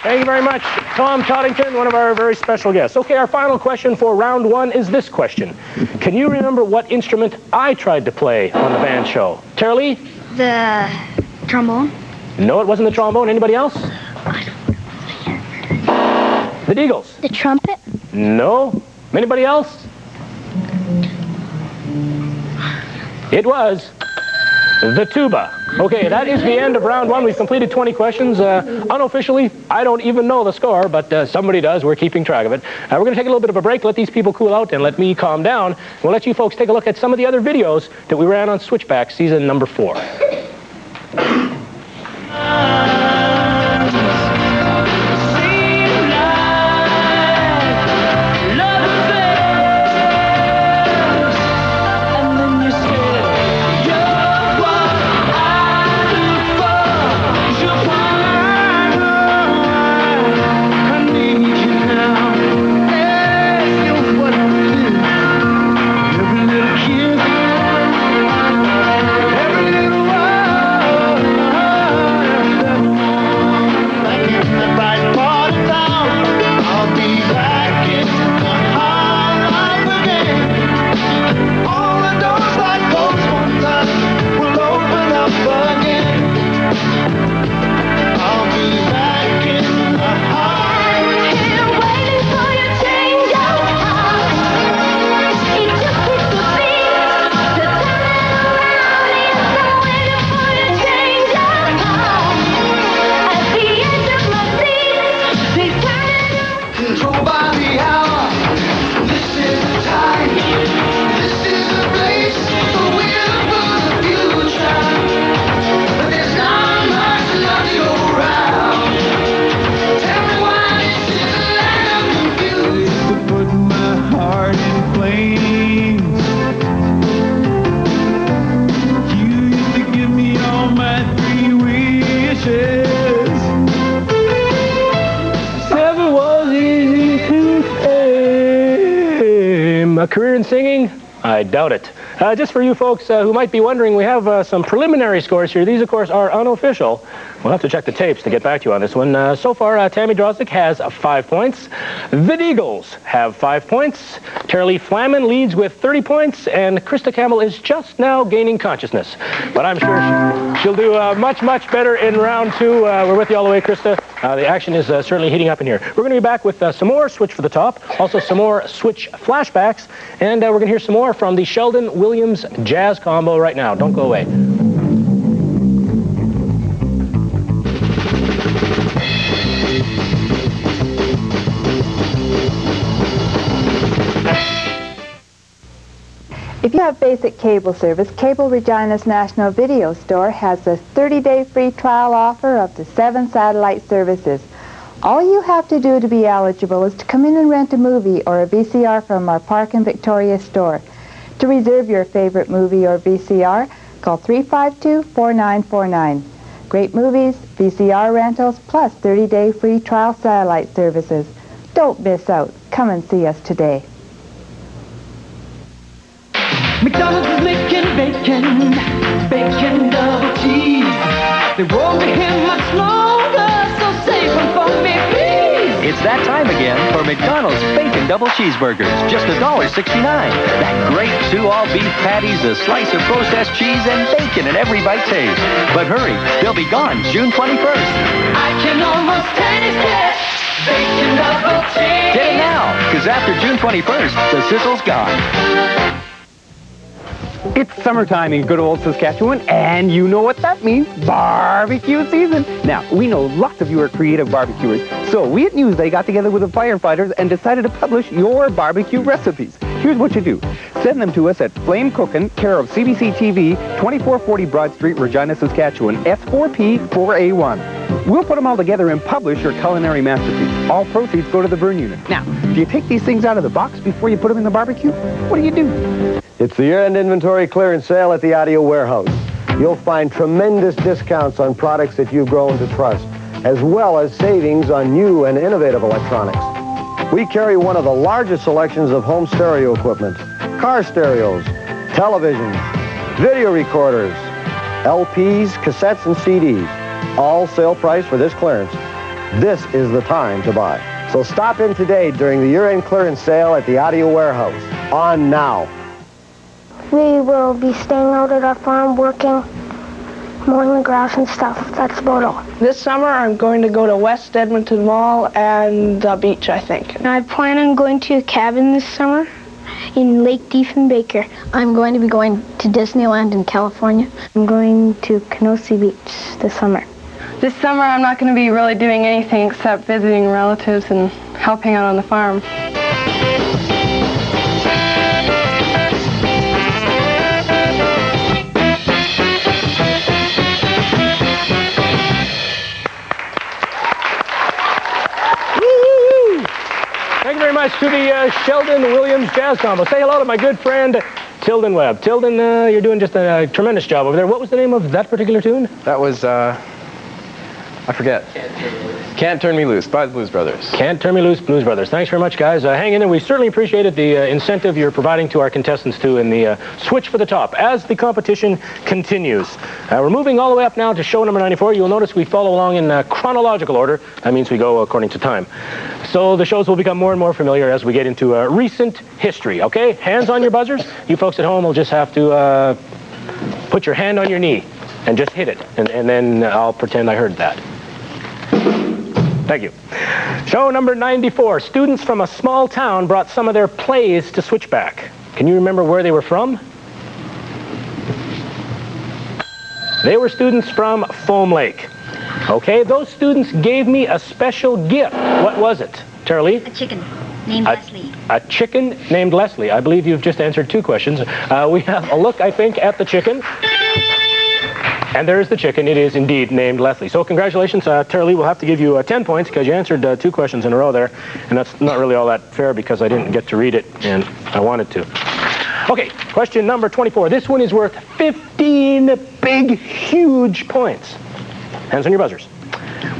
Thank you very much, Tom Toddington, one of our very special guests. Okay, our final question for round one is this question. Can you remember what instrument I tried to play on the band show? Tara Lee? The trombone. No, it wasn't the trombone. Anybody else? The Deagles? The trumpet. No. Anybody else? It was the tuba. Okay, that is the end of round one. We've completed 20 questions. Unofficially, I don't even know the score, but somebody does. We're keeping track of it. We're going to take a little bit of a break, let these people cool out, and let me calm down. We'll let you folks take a look at some of the other videos that we ran on Switchback season number 4. A career in singing? I doubt it. Just for you folks who might be wondering, we have some preliminary scores here. These, of course, are unofficial. We'll have to check the tapes to get back to you on this one. So far, Tammy Drozdick has 5 points. The Deagles have 5 points. Tara Lee Flaman leads with 30 points, and Krista Campbell is just now gaining consciousness. But I'm sure she'll do much, much better in round 2. We're with you all the way, Krista. The action is certainly heating up in here. We're going to be back with some more Switch for the Top, also some more Switch flashbacks, and we're going to hear some more from the Sheldon Williams Jazz Combo right now. Don't go away. If you have basic cable service, Cable Regina's National Video Store has a 30-day free trial offer of the 7 satellite services. All you have to do to be eligible is to come in and rent a movie or a VCR from our Park and Victoria store. To reserve your favorite movie or VCR, call 352-4949. Great movies, VCR rentals, plus 30-day free trial satellite services. Don't miss out. Come and see us today. McDonald's is making bacon, bacon double cheese. They won't be here much longer, so save them for me, please. It's that time again for McDonald's Bacon Double Cheeseburgers, just $1.69. That great 2 all-beef patties, a slice of processed cheese, and bacon in every bite taste. But hurry, they'll be gone June 21st. I can almost taste it. Bacon double cheese. Get it now, because after June 21st, the sizzle's gone. It's summertime in good old Saskatchewan, and you know what that means, barbecue season. Now, we know lots of you are creative barbecuers, so we at Newsday got together with the firefighters and decided to publish your barbecue recipes. Here's what you do. Send them to us at Flame Cookin', care of CBC TV, 2440 Broad Street, Regina, Saskatchewan, S4P4A1. We'll put them all together and publish your culinary masterpiece. All proceeds go to the burn unit. Now, do you take these things out of the box before you put them in the barbecue? What do? It's the year-end inventory clearance sale at the Audio Warehouse. You'll find tremendous discounts on products that you've grown to trust, as well as savings on new and innovative electronics. We carry one of the largest selections of home stereo equipment, car stereos, televisions, video recorders, LPs, cassettes, and CDs. All sale price for this clearance. This is the time to buy. So stop in today during the year-end clearance sale at the Audio Warehouse. On now. We will be staying out at our farm working, mowing the grass and stuff. That's about all. This summer, I'm going to go to West Edmonton Mall and the beach, I think. I plan on going to a cabin this summer in Lake Diefenbaker. I'm going to be going to Disneyland in California. I'm going to Kenosha Beach this summer. This summer, I'm not going to be really doing anything except visiting relatives and helping out on the farm. Thank you very much to the Sheldon Williams Jazz Combo. Say hello to my good friend, Tilden Webb. Tilden, you're doing just a tremendous job over there. What was the name of that particular tune? That was, I forget. Can't Turn Me Loose by the Blues Brothers. Can't Turn Me Loose, Blues Brothers. Thanks very much, guys. Hang in there. We certainly appreciated the incentive you're providing to our contestants, too, in the Switch for the Top as the competition continues. We're moving all the way up now to show number 94. You'll notice we follow along in chronological order. That means we go according to time. So the shows will become more and more familiar as we get into recent history, okay? Hands on your buzzers. You folks at home will just have to put your hand on your knee and just hit it, and then I'll pretend I heard that. Thank you. Show number 94. Students from a small town brought some of their plays to Switchback. Can you remember where they were from? They were students from Foam Lake. Okay, those students gave me a special gift. What was it? Tara Lee? A chicken named Leslie. A chicken named Leslie. I believe you've just answered two questions. We have a look, I think, at the chicken. And there's the chicken. It is indeed named Leslie. So congratulations, Tara Lee. We'll have to give you 10 points because you answered two questions in a row there. And that's not really all that fair because I didn't get to read it and I wanted to. Okay, question number 24. This one is worth 15 big, huge points. Hands on your buzzers.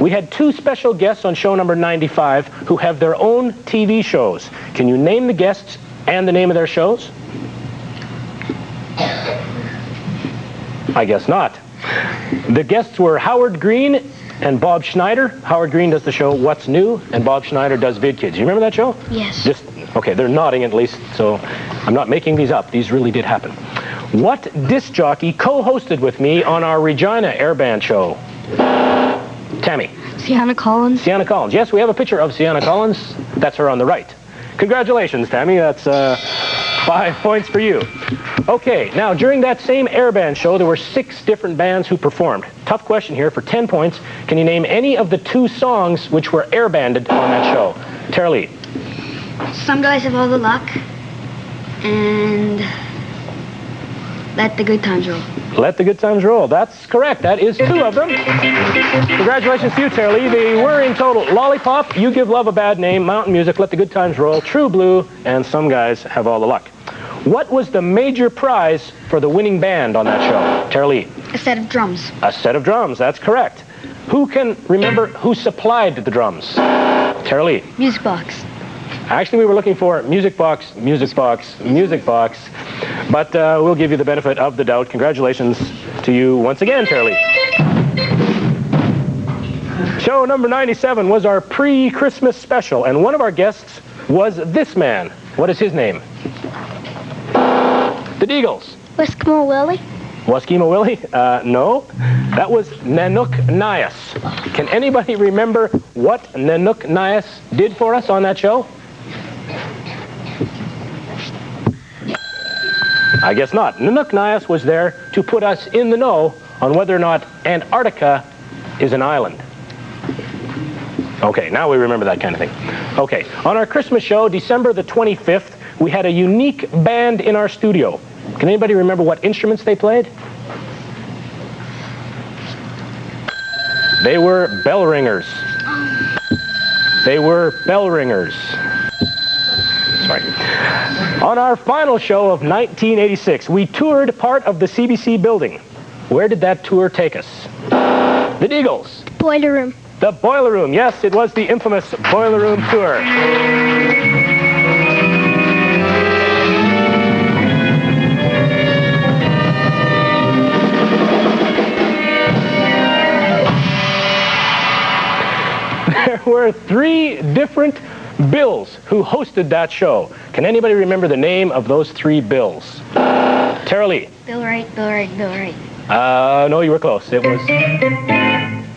We had two special guests on show number 95 who have their own TV shows. Can you name the guests and the name of their shows? I guess not. The guests were Howard Green and Bob Schneider. Howard Green does the show What's New, and Bob Schneider does Vid Kids. You remember that show? Yes. Okay, they're nodding at least, so I'm not making these up. These really did happen. What disc jockey co-hosted with me on our Regina Airband show? Tammy. Sienna Collins. Sienna Collins. Yes, we have a picture of Sienna Collins. That's her on the right. Congratulations, Tammy. That's 5 points for you. Okay, now during that same airband show, there were 6 different bands who performed. Tough question here for 10 points. Can you name any of the 2 songs which were airbanded on that show? Tara Lee. Some Guys Have All the Luck and Let the Good Times Roll. Let the Good Times Roll. That's correct. That is 2 of them. Congratulations to you, Tara Lee. They were in total Lollipop, You Give Love a Bad Name, Mountain Music, Let the Good Times Roll, True Blue, and Some Guys Have All the Luck. What was the major prize for the winning band on that show? Tara Lee. A set of drums. A set of drums. That's correct. Who can remember who supplied the drums? Tara Lee. Music box. Actually, we were looking for music box, but we'll give you the benefit of the doubt. Congratulations to you once again, Tara Lee. Show number 97 was our pre-Christmas special, and one of our guests was this man. What is his name? The Deagles. Weskimo Willie? Weskimo Willie? No. That was Nanook Nias. Can anybody remember what Nanook Nias did for us on that show? I guess not. Nanook Nias was there to put us in the know on whether or not Antarctica is an island. Okay, now we remember that kind of thing. Okay, on our Christmas show, December the 25th, we had a unique band in our studio. Can anybody remember what instruments they played? They were bell ringers. They were bell ringers. Sorry. On our final show of 1986, we toured part of the CBC building. Where did that tour take us? The Eagles. Boiler room. The Boiler Room. Yes, it was the infamous Boiler Room tour. There were 3 different Bills who hosted that show. Can anybody remember the name of those 3 Bills? Tara Lee. Bill Wright, Bill Wright, Bill Wright. No, you were close. It was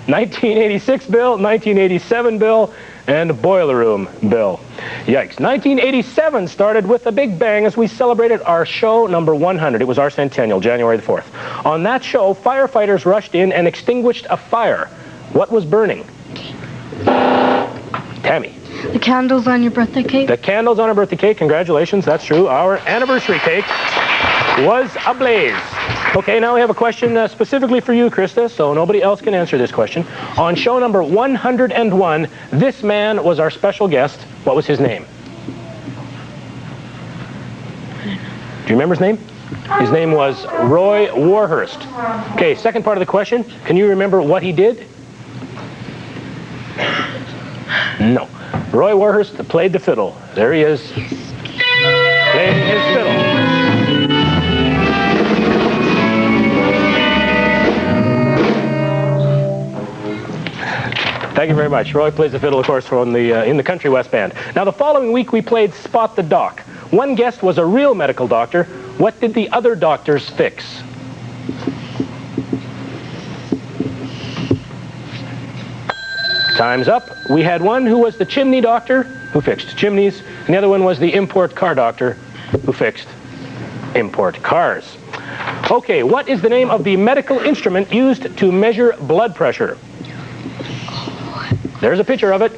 1986 Bill, 1987 Bill, and Boiler Room Bill. Yikes. 1987 started with a big bang as we celebrated our show number 100. It was our centennial, January the 4th. On that show, firefighters rushed in and extinguished a fire. What was burning? Tammy. The candles on your birthday cake? The candles on our birthday cake. Congratulations, that's true. Our anniversary cake was ablaze. Okay, now we have a question specifically for you, Krista, so nobody else can answer this question. On show number 101, this man was our special guest. What was his name? Do you remember his name? His name was Roy Warhurst. Okay, second part of the question. Can you remember what he did? No. Roy Warhurst played the fiddle. There he is, playing his fiddle. Thank you very much. Roy plays the fiddle, of course, from in the Country West Band. Now, the following week, we played Spot the Doc. One guest was a real medical doctor. What did the other doctors fix? Time's up. We had one who was the chimney doctor, who fixed chimneys, and the other one was the import car doctor, who fixed import cars. Okay, what is the name of the medical instrument used to measure blood pressure? There's a picture of it.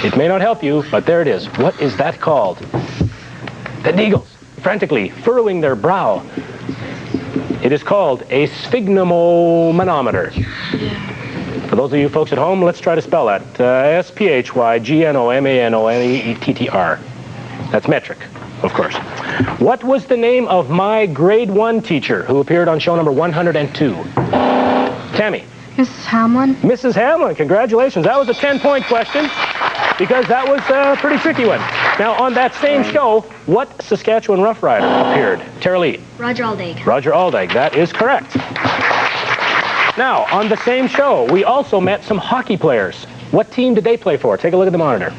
It may not help you, but there it is. What is that called? The Eagles, frantically furrowing their brow. It is called a sphygmomanometer. For those of you folks at home, let's try to spell that. S-P-H-Y-G-N-O-M-A-N-O-N-E-T-T-R. That's metric, of course. What was the name of my grade 1 teacher who appeared on show number 102? Tammy. Mrs. Hamlin. Mrs. Hamlin, congratulations. That was a 10-point question because that was a pretty tricky one. Now, on that same show, what Saskatchewan Rough Rider appeared? Tara Lee. Roger Aldag. Roger Aldag, that is correct. Now, on the same show, we also met some hockey players. What team did they play for? Take a look at the monitor.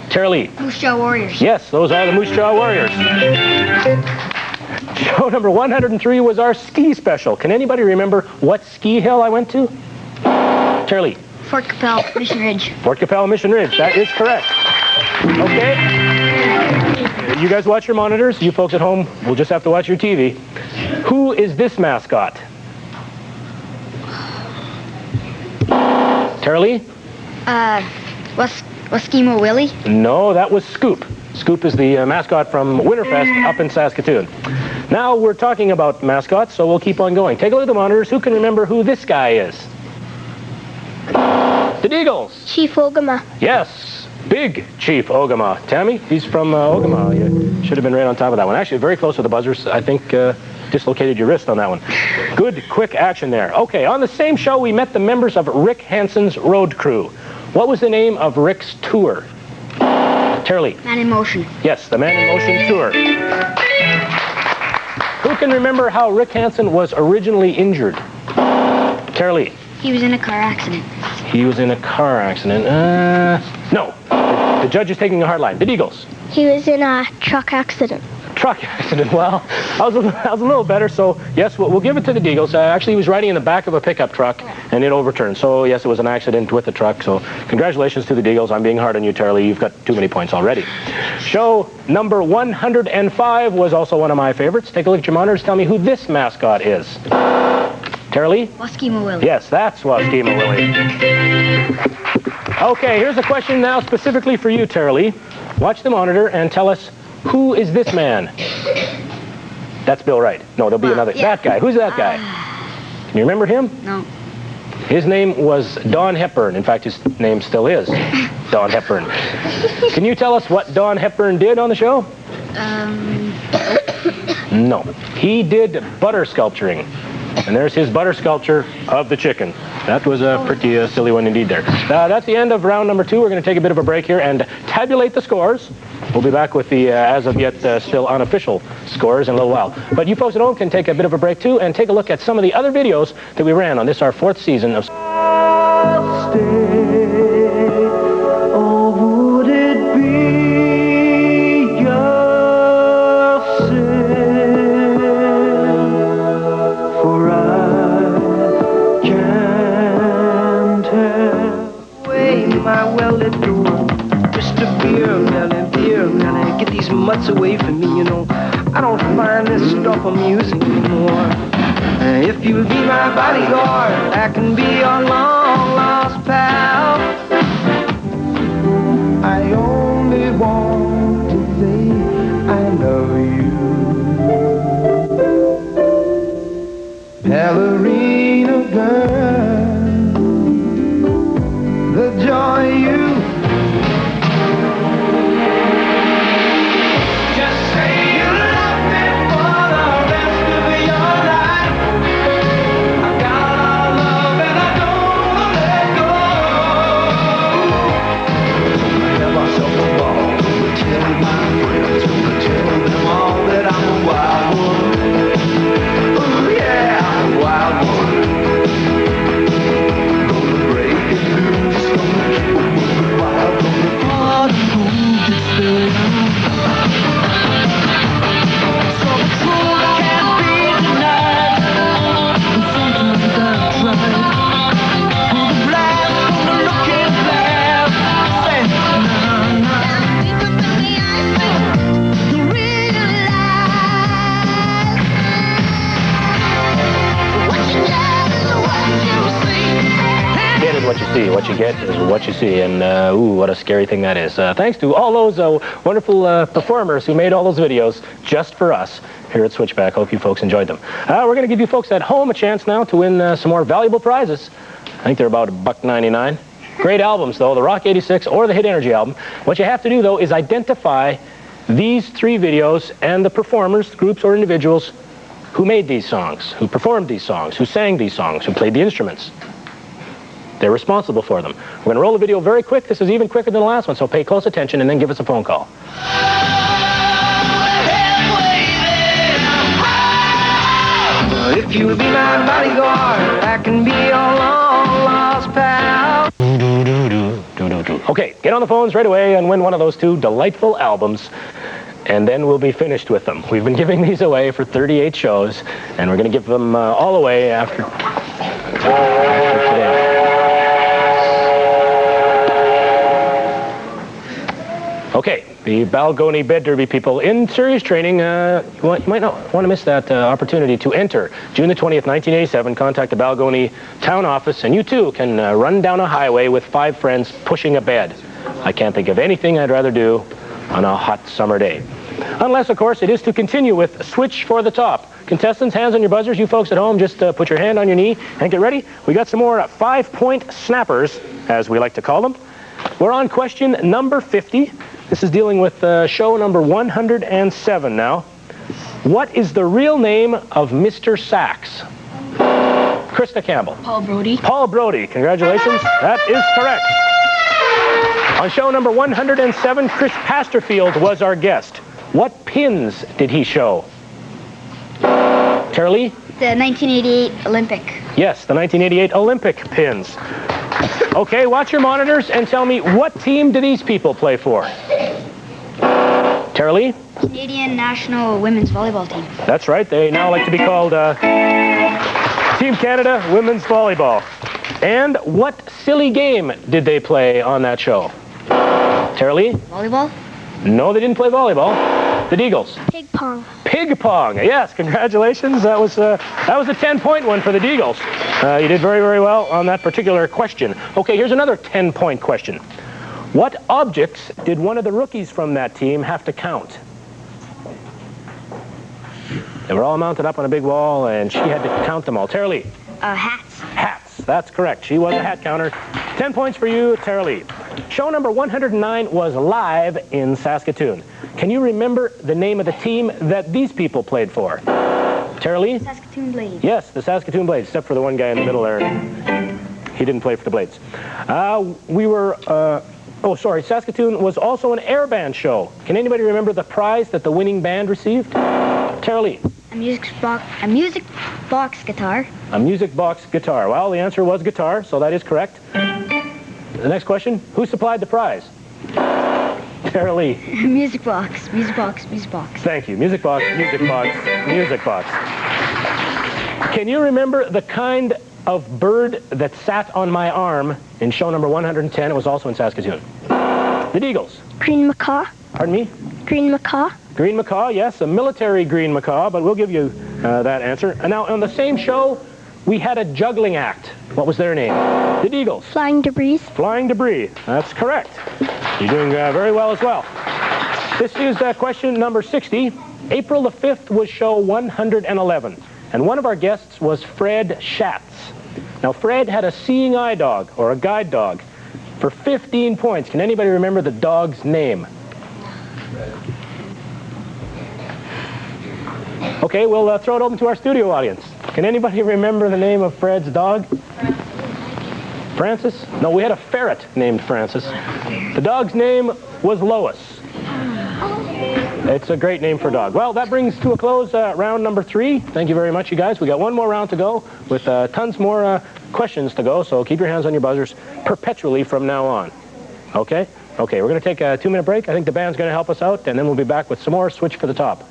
Tara Lee. Moose Jaw Warriors. Yes, those are the Moose Jaw Warriors. Show number 103 was our ski special. Can anybody remember what ski hill I went to? Tara Lee. Fort Capel, Mission Ridge. Fort Capel, Mission Ridge. That is correct. Okay. You guys watch your monitors. You folks at home will just have to watch your TV. Who is this mascot? Tara Lee? Waskimo Willie? No, that was Scoop. Scoop is the mascot from Winterfest up in Saskatoon. Now we're talking about mascots, so we'll keep on going. Take a look at the monitors. Who can remember who this guy is? The Eagles. Chief Ogama. Yes, big Chief Ogama. Tammy, he's from Ogama. You should have been right on top of that one. Actually, very close to the buzzers. I think dislocated your wrist on that one. Good, quick action there. Okay, on the same show, we met the members of Rick Hansen's road crew. What was the name of Rick's tour? Tara Lee. Man in Motion. Yes, the Man in Motion tour. Who can remember how Rick Hansen was originally injured? Tara Lee. He was in a car accident. He was in a car accident. No. The judge is taking a hard line. The Eagles. He was in a truck accident. Truck accident. Well, I was a little better, so yes, we'll give it to the Eagles. Actually, he was riding in the back of a pickup truck, and it overturned. So, yes, it was an accident with the truck. So, congratulations to the Eagles. I'm being hard on you, Tara Lee. You've got too many points already. Show number 105 was also one of my favorites. Take a look at your monitors. Tell me who this mascot is. Tara Lee? Waskimo Willie. Yes, that's Waskimo Willie. Okay, here's a question now specifically for you, Tara Lee. Watch the monitor and tell us, who is this man? That's Bill Wright. No, there'll be another. Yeah. That guy. Who's that guy? Can you remember him? No. His name was Don Hepburn. In fact, his name still is Don Hepburn. Can you tell us what Don Hepburn did on the show? No. He did butter sculpturing. And there's his butter sculpture of the chicken. That was a pretty silly one indeed there. That's the end of round number 2. We're going to take a bit of a break here and tabulate the scores. We'll be back with the, as of yet, still unofficial scores in a little while. But you folks at home can take a bit of a break too and take a look at some of the other videos that we ran on this, our 4th season of... Get these mutts away from me, you know. I don't find this stuff amusing anymore. If you'll be my bodyguard, I can be your long lost pal. I only want to say I love you. Ballerina girl, the joy you what you get is what you see, and ooh, what a scary thing that is. Thanks to all those wonderful performers who made all those videos just for us here at Switchback. Hope you folks enjoyed them. We're going to give you folks at home a chance now to win some more valuable prizes. I think they're about $1.99. Great albums, though, the Rock 86 or the Hit Energy album. What you have to do, though, is identify these 3 videos and the performers, groups or individuals who made these songs, who performed these songs, who sang these songs, who played the instruments. They're responsible for them. We're going to roll the video very quick. This is even quicker than the last one, so pay close attention and then give us a phone call. If you'll be my bodyguard, I can be your long lost pal. Okay, get on the phones right away and win one of those 2 delightful albums, and then we'll be finished with them. We've been giving these away for 38 shows, and we're going to give them all away after today. Okay, the Balgonie Bed Derby people in serious training. You might not want to miss that opportunity to enter. June the 20th, 1987, contact the Balgonie town office, and you too can run down a highway with 5 friends pushing a bed. I can't think of anything I'd rather do on a hot summer day. Unless, of course, it is to continue with Switch for the Top. Contestants, hands on your buzzers. You folks at home, just put your hand on your knee and get ready. We got some more 5-point snappers, as we like to call them. We're on question number 50. This is dealing with show number 107 now. What is the real name of Mr. Sax? Krista Campbell. Paul Brody. Paul Brody. Congratulations. That is correct. On show number 107, Chris Pasterfield was our guest. What pins did he show? Tara Lee? The 1988 Olympic. Yes, the 1988 Olympic pins. Okay, watch your monitors and tell me, what team do these people play for? Tara Lee? Canadian National Women's Volleyball Team. That's right. They now like to be called Team Canada Women's Volleyball. And what silly game did they play on that show? Tara Lee? Volleyball? No, they didn't play volleyball. The Deagles. Pig pong. Pig pong. Yes, congratulations. That was a 10-point one for the Deagles. You did very, very well on that particular question. Okay, here's another 10-point question. What objects did one of the rookies from that team have to count? They were all mounted up on a big wall, and she had to count them all. Tara Lee. Hats. Hats. That's correct. She was a hat counter. 10 points for you, Tara Lee. Show number 109 was live in Saskatoon. Can you remember the name of the team that these people played for? Tara Lee? Saskatoon Blades. Yes, the Saskatoon Blades, except for the one guy in the middle there. He didn't play for the Blades. Saskatoon was also an air band show. Can anybody remember the prize that the winning band received? Tara Lee. A music box guitar. A music box guitar. Well, the answer was guitar, so that is correct. The next question, who supplied the prize? Tara Lee. Music box. Thank you. Music box. Can you remember the kind of bird that sat on my arm in show number 110? It was also in Saskatoon. The Deagles. Green macaw. Pardon me? Green macaw. Green macaw, yes, a military green macaw, but we'll give you that answer. And now, on the same show, we had a juggling act. What was their name? The Deagles. Flying debris. Flying debris. That's correct. You're doing very well as well. This is question number 60. April the 5th was show 111, and one of our guests was Fred Schatz. Now, Fred had a seeing eye dog, or a guide dog, for 15 points. Can anybody remember the dog's name? Okay, we'll throw it open to our studio audience. Can anybody remember the name of Fred's dog? Francis? No, we had a ferret named Francis. The dog's name was Lois. It's a great name for a dog. Well, that brings to a close round number 3. Thank you very much, you guys. We got one more round to go with tons more questions to go, so keep your hands on your buzzers perpetually from now on. Okay? Okay, we're going to take a 2-minute break. I think the band's going to help us out, and then we'll be back with some more Switch for the Top.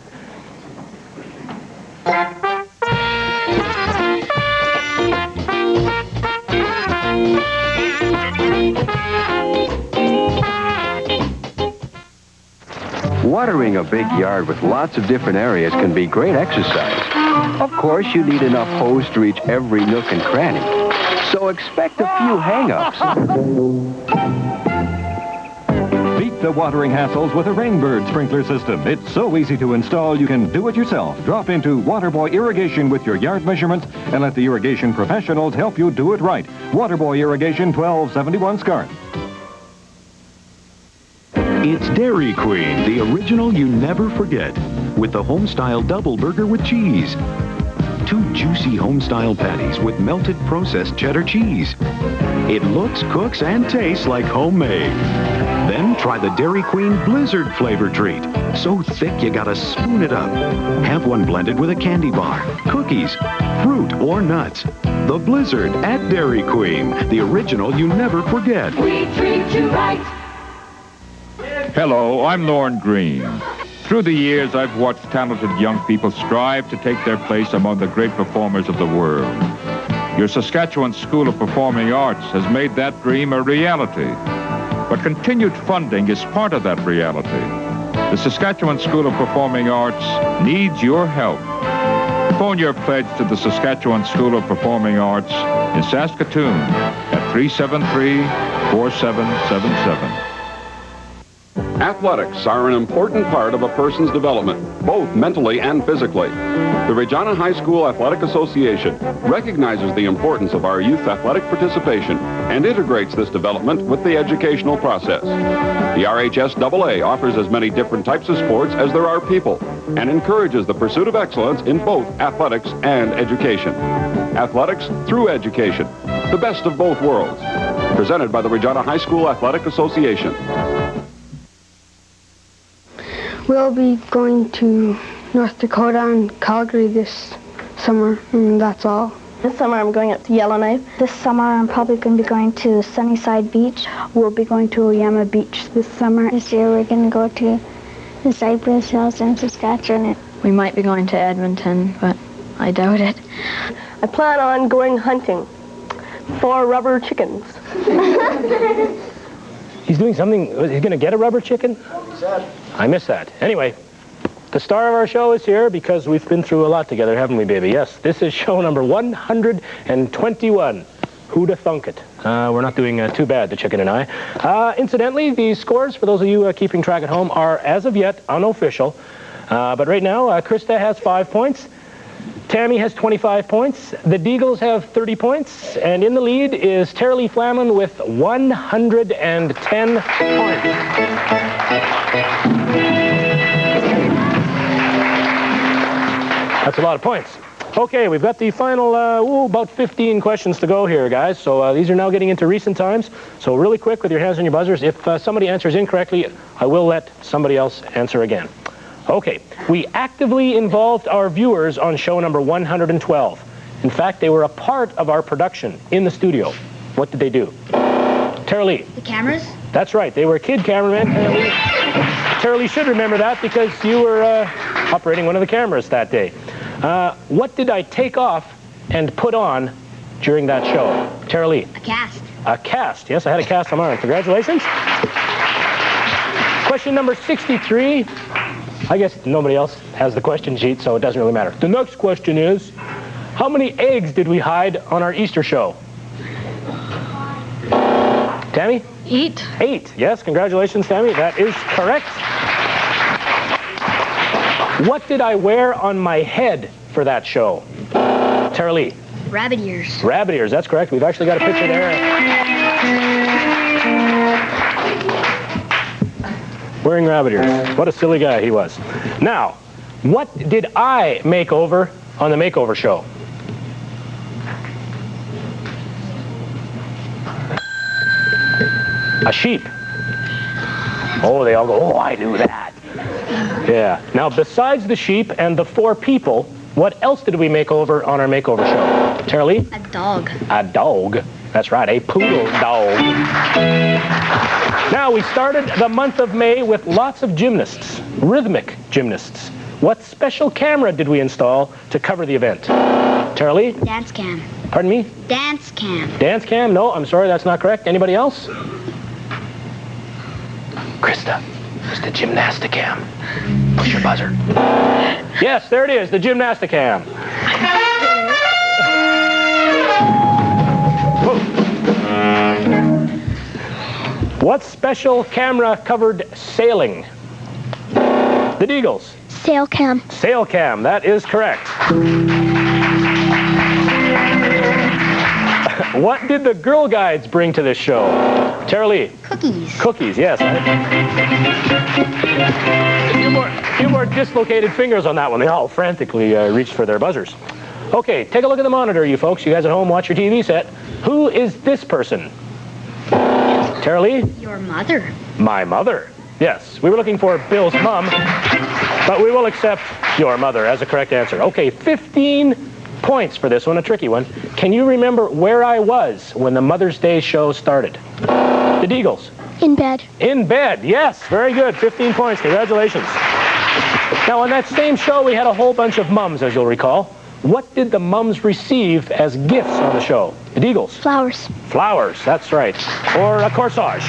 Watering a big yard with lots of different areas can be great exercise. Of course, you need enough hose to reach every nook and cranny. So expect a few hang-ups. Beat the watering hassles with a Rainbird sprinkler system. It's so easy to install, you can do it yourself. Drop into Waterboy Irrigation with your yard measurements and let the irrigation professionals help you do it right. Waterboy Irrigation, 1271 Scarth. It's Dairy Queen, the original you never forget, with the home-style double burger with cheese. 2 juicy home-style patties with melted processed cheddar cheese. It looks, cooks, and tastes like homemade. Then try the Dairy Queen Blizzard flavor treat. So thick you gotta spoon it up. Have one blended with a candy bar, cookies, fruit, or nuts. The Blizzard at Dairy Queen, the original you never forget. We treat you right. Hello, I'm Lorne Green. Through the years, I've watched talented young people strive to take their place among the great performers of the world. Your Saskatchewan School of Performing Arts has made that dream a reality. But continued funding is part of that reality. The Saskatchewan School of Performing Arts needs your help. Phone your pledge to the Saskatchewan School of Performing Arts in Saskatoon at 373-4777. Athletics are an important part of a person's development, both mentally and physically. The Regina High School Athletic Association recognizes the importance of our youth athletic participation and integrates this development with the educational process. The RHSAA offers as many different types of sports as there are people and encourages the pursuit of excellence in both athletics and education. Athletics through education, the best of both worlds. Presented by the Regina High School Athletic Association. We'll be going to North Dakota and Calgary this summer, and that's all. This summer I'm going up to Yellowknife. This summer I'm probably going to be going to Sunnyside Beach. We'll be going to Oyama Beach this summer. This year we're going to go to the Cypress Hills in Saskatchewan. We might be going to Edmonton, but I doubt it. I plan on going hunting for rubber chickens. He's doing something. He's going to get a rubber chicken? I missed that. Anyway, The star of our show is here because we've been through a lot together, haven't we, baby? Yes, this is show number 121. Who'da thunk it? We're not doing too bad, the chicken and I. Incidentally, the scores, for those of you keeping track at home, are, as of yet, unofficial. But right now, Krista has 5 points. Tammy has 25 points. The Deagles have 30 points. And in the lead is Tara Lee Flaman with 110 points. That's a lot of points. Okay, we've got the final, about 15 questions to go here, guys. So these are now getting into recent times. So really quick with your hands on your buzzers. If somebody answers incorrectly, I will let somebody else answer again. Okay, we actively involved our viewers on show number 112. In fact, they were a part of our production in the studio. What did they do? Tara Lee. The cameras? That's right, they were kid cameramen. Tara Lee should remember that because you were operating one of the cameras that day. What did I take off and put on during that show? Tara Lee. A cast. A cast. Yes, I had a cast on mine. Congratulations. Question number 63. I guess nobody else has the question sheet, so it doesn't really matter. The next question is, how many eggs did we hide on our Easter show? Tammy? 8. 8. Yes, congratulations, Tammy. That is correct. What did I wear on my head for that show? Tara Lee. Rabbit ears. Rabbit ears, that's correct. We've actually got a picture there. Wearing rabbit ears. What a silly guy he was. Now, what did I make over on the makeover show? A sheep. Oh, they all go, oh, I knew that. Yeah. Now, besides the sheep and the 4 people, what else did we make over on our makeover show? Tara Lee? A dog. A dog. That's right, a poodle dog. Now, we started the month of May with lots of gymnasts, rhythmic gymnasts. What special camera did we install to cover the event? Tara Lee? Dance cam. Pardon me? Dance cam. Dance cam? No, I'm sorry, that's not correct. Anybody else? Krista, it's the gymnasticam. Push your buzzer. Yes, there it is, the gymnasticam. What special camera covered sailing? The Deagles. Sail cam. Sail cam, that is correct. What did the Girl Guides bring to this show? Tara Lee. Cookies. Cookies, yes. A few more dislocated fingers on that one. They all frantically reached for their buzzers. Okay, take a look at the monitor, you folks. You guys at home, watch your TV set. Who is this person? Tara Lee? Your mother. My mother. Yes, we were looking for Bill's mom, but we will accept your mother as a correct answer. Okay, 15 points for this one, a tricky one. Can you remember where I was when the Mother's Day show started? The Deagles. In bed. In bed, yes, very good. 15 points, congratulations. Now, on that same show, we had a whole bunch of mums, as you'll recall. What did the mums receive as gifts on the show? The Deagles. Flowers. Flowers, that's right. Or a corsage.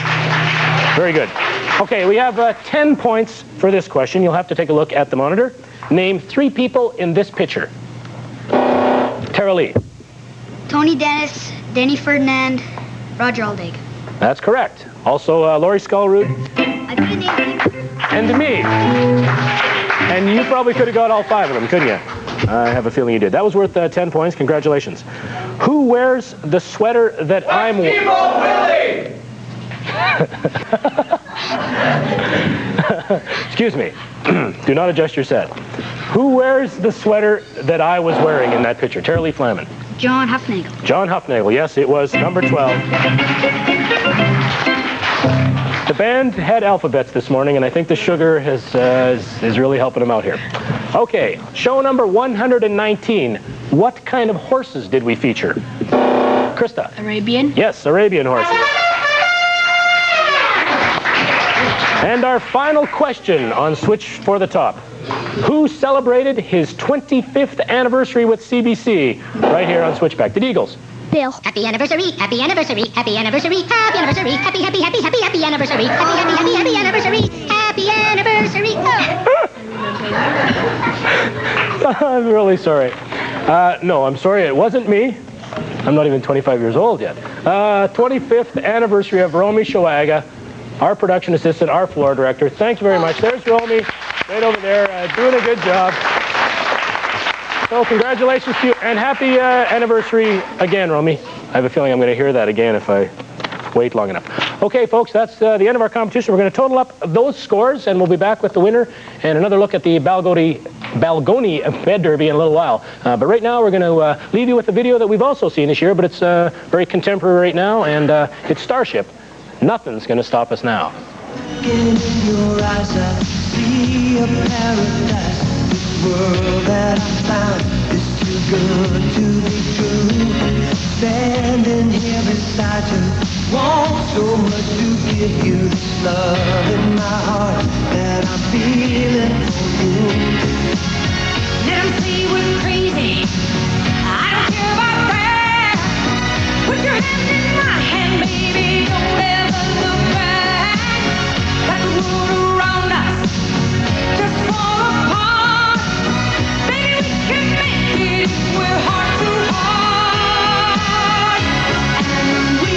Very good. Okay, we have 10 points for this question. You'll have to take a look at the monitor. Name 3 people in this picture. Tara Lee. Tony Dennis, Denny Ferdinand, Roger Aldig. That's correct. Also, Laurie Skullroot. And me. And you probably could have got all 5 of them, couldn't you? I have a feeling you did. That was worth 10 points. Congratulations. Who wears the sweater that I'm wearing? Excuse me. Do not adjust your set. Who wears the sweater that I was wearing in that picture? Tara Lee Flaman. John Huffnagel. John Huffnagel. Yes, it was number 12. The band had alphabets this morning, and I think the sugar is really helping them out here. Okay, show number 119. What kind of horses did we feature? Krista. Arabian. Yes, Arabian horses. And our final question on Switch for the Top. Who celebrated his 25th anniversary with CBC right here on Switchback? The Deagles. Bill. Happy anniversary, happy anniversary, happy anniversary, happy anniversary, happy, happy, happy, happy, happy anniversary, happy, happy, happy, happy anniversary, happy anniversary. I'm really sorry. No, I'm sorry, it wasn't me. I'm not even 25 years old yet. 25th anniversary of Romy Shoaga, our production assistant, our floor director. Thank you very much. There's Romy, right over there, doing a good job. So congratulations to you, and happy anniversary again, Romy. I have a feeling I'm going to hear that again if I wait long enough. Okay, folks, that's the end of our competition. We're going to total up those scores, and we'll be back with the winner and another look at the Balgonie Bed Derby in a little while. But right now, we're going to leave you with a video that we've also seen this year, but it's very contemporary right now, and it's Starship. Nothing's going to stop us now. In your eyes, I see a paradise. This world that I found is too good to be true. Standing here beside you, want so much to give you this love in my heart that I'm feeling for you. Let 'em say we're crazy. I don't care about that. Put your hand in my hand, baby. Don't ever look back. Let the world around us just fall apart. Baby, we can make it if we're heart to heart. And we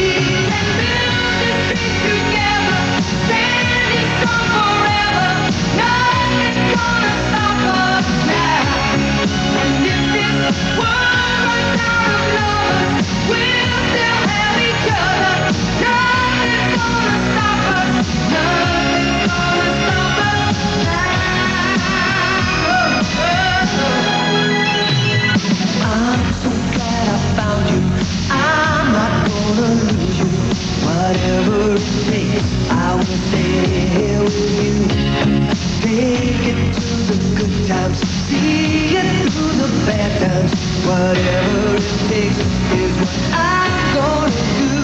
can build this dream together, standing strong forever. Nothing's gonna stop us now. And if this world runs out of lovers, we'll still have each other. Nothing's gonna stop us. Nothing's gonna stop us I'm so glad I found you. I'm not gonna lose you. Whatever it takes, I will stay here with you. Take it to the good times, see it through the bad times. Whatever it takes is what I'm gonna do.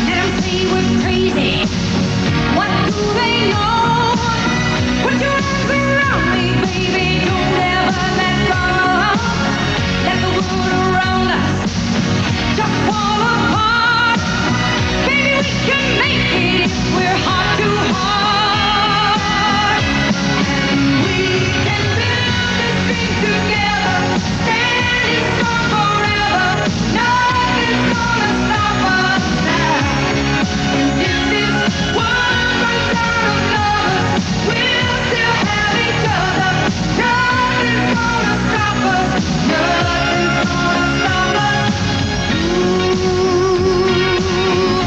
Let 'em say we're crazy. What do they know? Put your arms around me, baby. Don't ever let go. Let the world around us just fall apart. Baby, we can make it if we're heart to heart. And we can build this dream together, standing strong forever. Nothing's gonna stop us now. And if this world runs out of lovers, we'll still have each other. Nothing's gonna stop us. Nothing's gonna stop us. Ooh,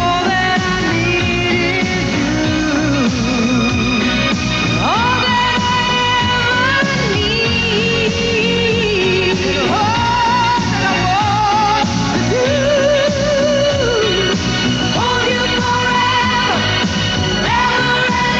all that I need is you. All that I ever need. All that I want to do. Hold you forever, forever and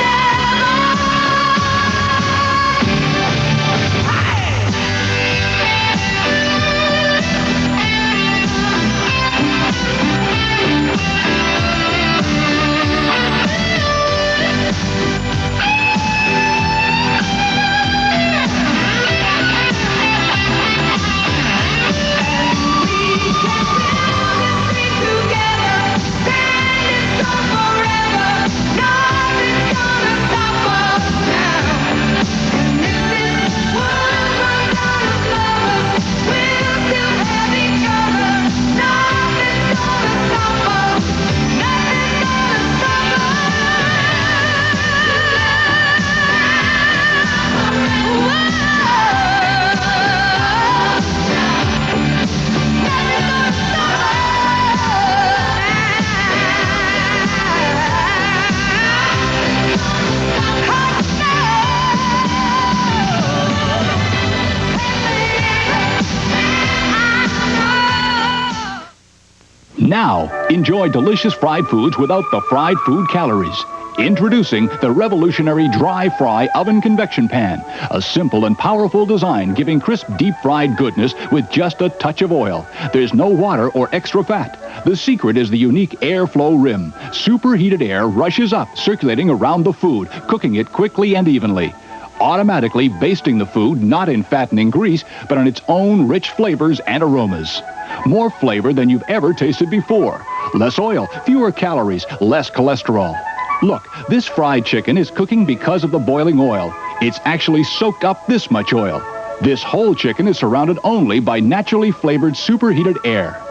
Now, enjoy delicious fried foods without the fried food calories. Introducing the revolutionary Dry Fry Oven Convection Pan. A simple and powerful design giving crisp deep-fried goodness with just a touch of oil. There's no water or extra fat. The secret is the unique airflow rim. Superheated air rushes up, circulating around the food, cooking it quickly and evenly. Automatically basting the food not in fattening grease, but on its own rich flavors and aromas. More flavor than you've ever tasted before. Less oil, fewer calories, less cholesterol. Look, this fried chicken is cooking because of the boiling oil. It's actually soaked up this much oil. This whole chicken is surrounded only by naturally flavored superheated air.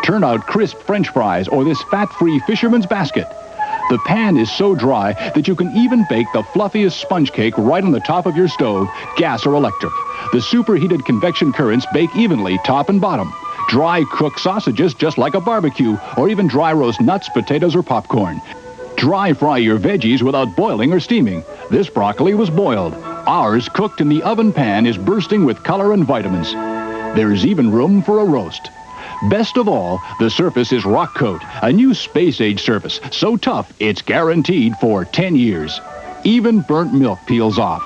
Turn out crisp French fries or this fat-free fisherman's basket. The pan is so dry that you can even bake the fluffiest sponge cake right on the top of your stove, gas or electric. The superheated convection currents bake evenly top and bottom. Dry cook sausages just like a barbecue, or even dry roast nuts, potatoes, or popcorn. Dry fry your veggies without boiling or steaming. This broccoli was boiled. Ours, cooked in the oven pan, is bursting with color and vitamins. There's even room for a roast. Best of all, the surface is Rock Coat, a new space-age surface, so tough it's guaranteed for 10 years. Even burnt milk peels off.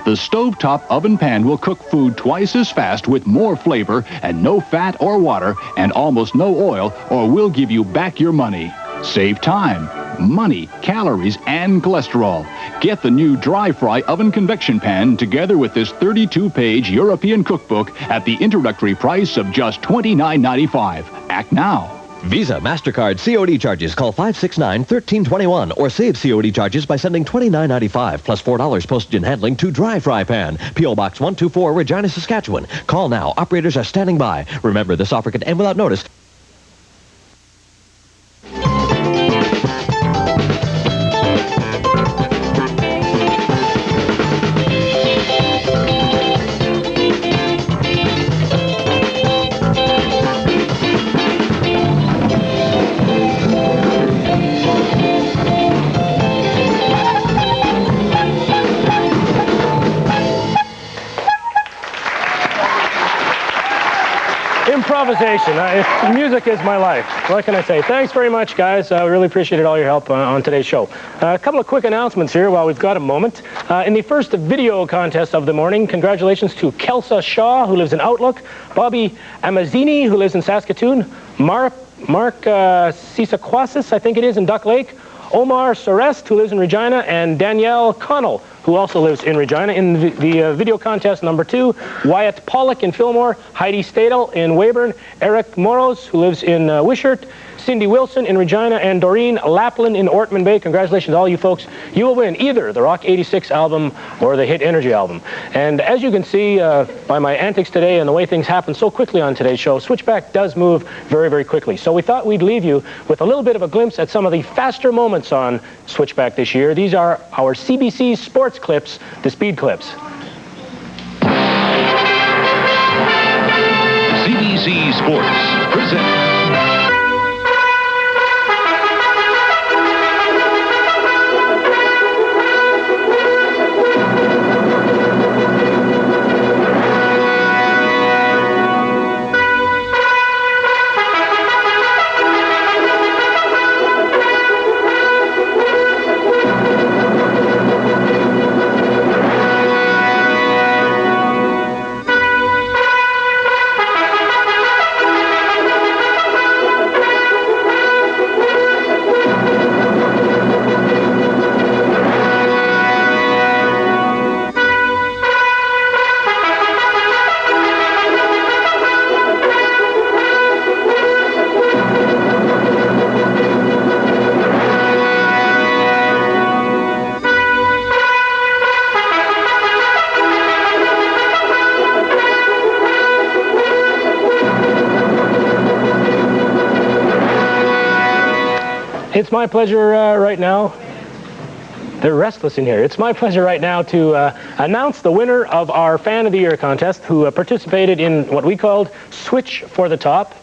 The stovetop oven pan will cook food twice as fast with more flavor and no fat or water and almost no oil, or we'll give you back your money. Save time, money, calories, and cholesterol. Get the new dry fry oven convection pan together with this 32-page European cookbook at the introductory price of just $29.95. Act now. Visa, MasterCard, COD charges. Call 569-1321 or save COD charges by sending $29.95 plus $4 postage and handling to Dry Fry Pan. P.O. Box 124, Regina, Saskatchewan. Call now. Operators are standing by. Remember, this offer can end without notice. Improvisation. Music is my life. What can I say? Thanks very much, guys. I really appreciated all your help on today's show. A couple of quick announcements here while we've got a moment. In the first video contest of the morning, congratulations to Kelsa Shaw, who lives in Outlook, Bobby Amazzini, who lives in Saskatoon, Mark Sisakwasis, I think it is, in Duck Lake, Omar Sorest, who lives in Regina, and Danielle Connell, who also lives in Regina. In the video contest number 2, Wyatt Pollock in Fillmore, Heidi Stadel in Weyburn, Eric Moros, who lives in Wishart, Cindy Wilson in Regina, and Doreen Laplin in Ortman Bay. Congratulations to all you folks. You will win either the Rock 86 album or the Hit Energy album. And as you can see by my antics today and the way things happen so quickly on today's show, Switchback does move very, very quickly. So we thought we'd leave you with a little bit of a glimpse at some of the faster moments on Switchback this year. These are our CBC sports clips, the speed clips. CBC Sports presents It's my pleasure right now. They're restless in here. It's my pleasure right now to announce the winner of our Fan of the Year contest, who participated in what we called Switch for the Top.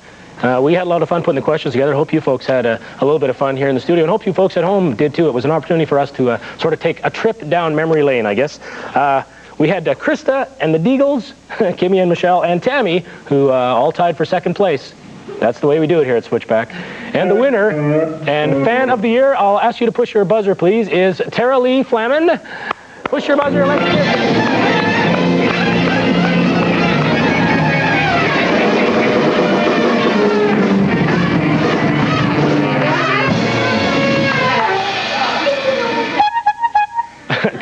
We had a lot of fun putting the questions together. Hope you folks had a little bit of fun here in the studio, and hope you folks at home did too. It was an opportunity for us to sort of take a trip down memory lane, I guess. We had Krista and the Deagles, Kimmy and Michelle, and Tammy, who all tied for second place. That's the way we do it here at Switchback. And the winner and Fan of the Year, I'll ask you to push your buzzer, please, is Tara Lee Flamin. Push your buzzer. Let's give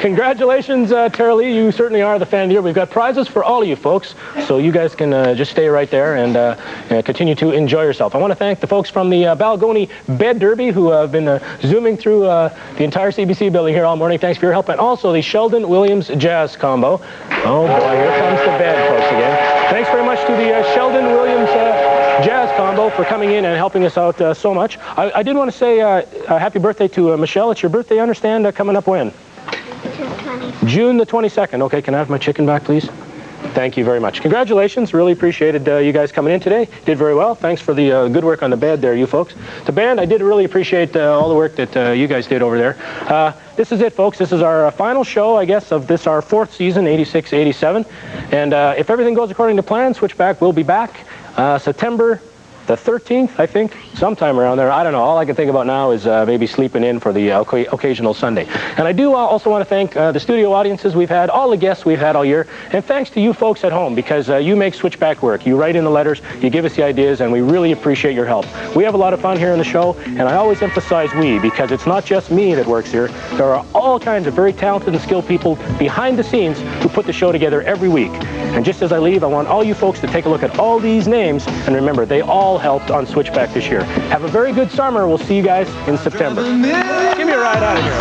Congratulations, Tara Lee. You certainly are the fan of the year. We've got prizes for all of you folks, so you guys can just stay right there and continue to enjoy yourself. I want to thank the folks from the Balgonie Bed Derby who have been zooming through the entire CBC building here all morning. Thanks for your help. And also the Sheldon Williams Jazz Combo. Oh boy, here comes the bed, folks, again. Thanks very much to the Sheldon Williams Jazz Combo for coming in and helping us out so much. I did want to say happy birthday to Michelle. It's your birthday, I understand, coming up when? June the 22nd. Okay, can I have my chicken back, please? Thank you very much. Congratulations. Really appreciated you guys coming in today. Did very well. Thanks for the good work on the bed there, you folks. The band, I did really appreciate all the work that you guys did over there. This is it, folks. This is our final show, I guess, of this, our 4th season, 86-87. And if everything goes according to plan, Switchback will be back September the 13th, I think, sometime around there. I don't know. All I can think about now is maybe sleeping in for the occasional Sunday. And I do also want to thank the studio audiences we've had, all the guests we've had all year, and thanks to you folks at home, because you make Switchback work. You write in the letters, you give us the ideas, and we really appreciate your help. We have a lot of fun here in the show, and I always emphasize we, because it's not just me that works here. There are all kinds of very talented and skilled people behind the scenes who put the show together every week. And just as I leave, I want all you folks to take a look at all these names, and remember, they all helped on Switchback this year. Have a very good summer. We'll see you guys in September. Give me a ride out of here.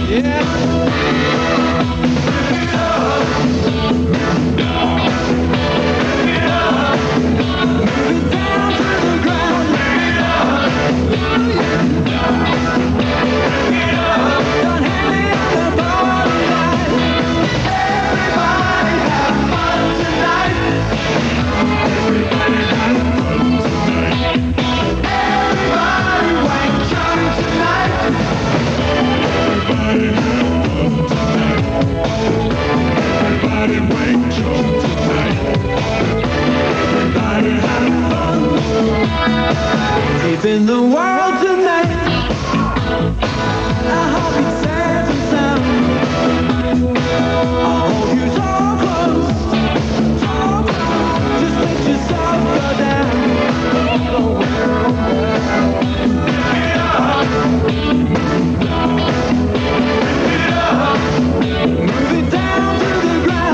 Get out. In the world tonight, I hope it's safe and sound. I'll hold you so close, just let yourself go down. Move it down to the ground.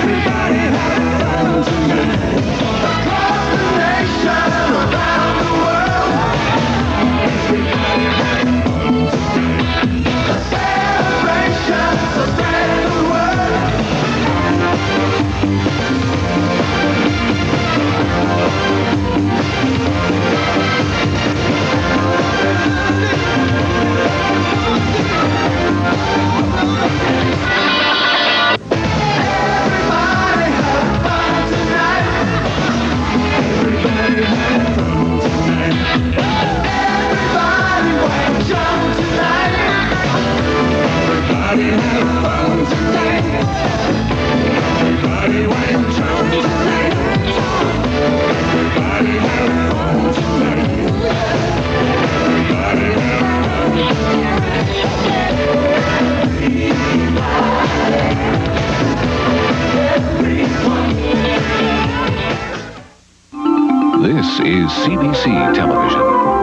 Everybody have fun. This is CBC Television.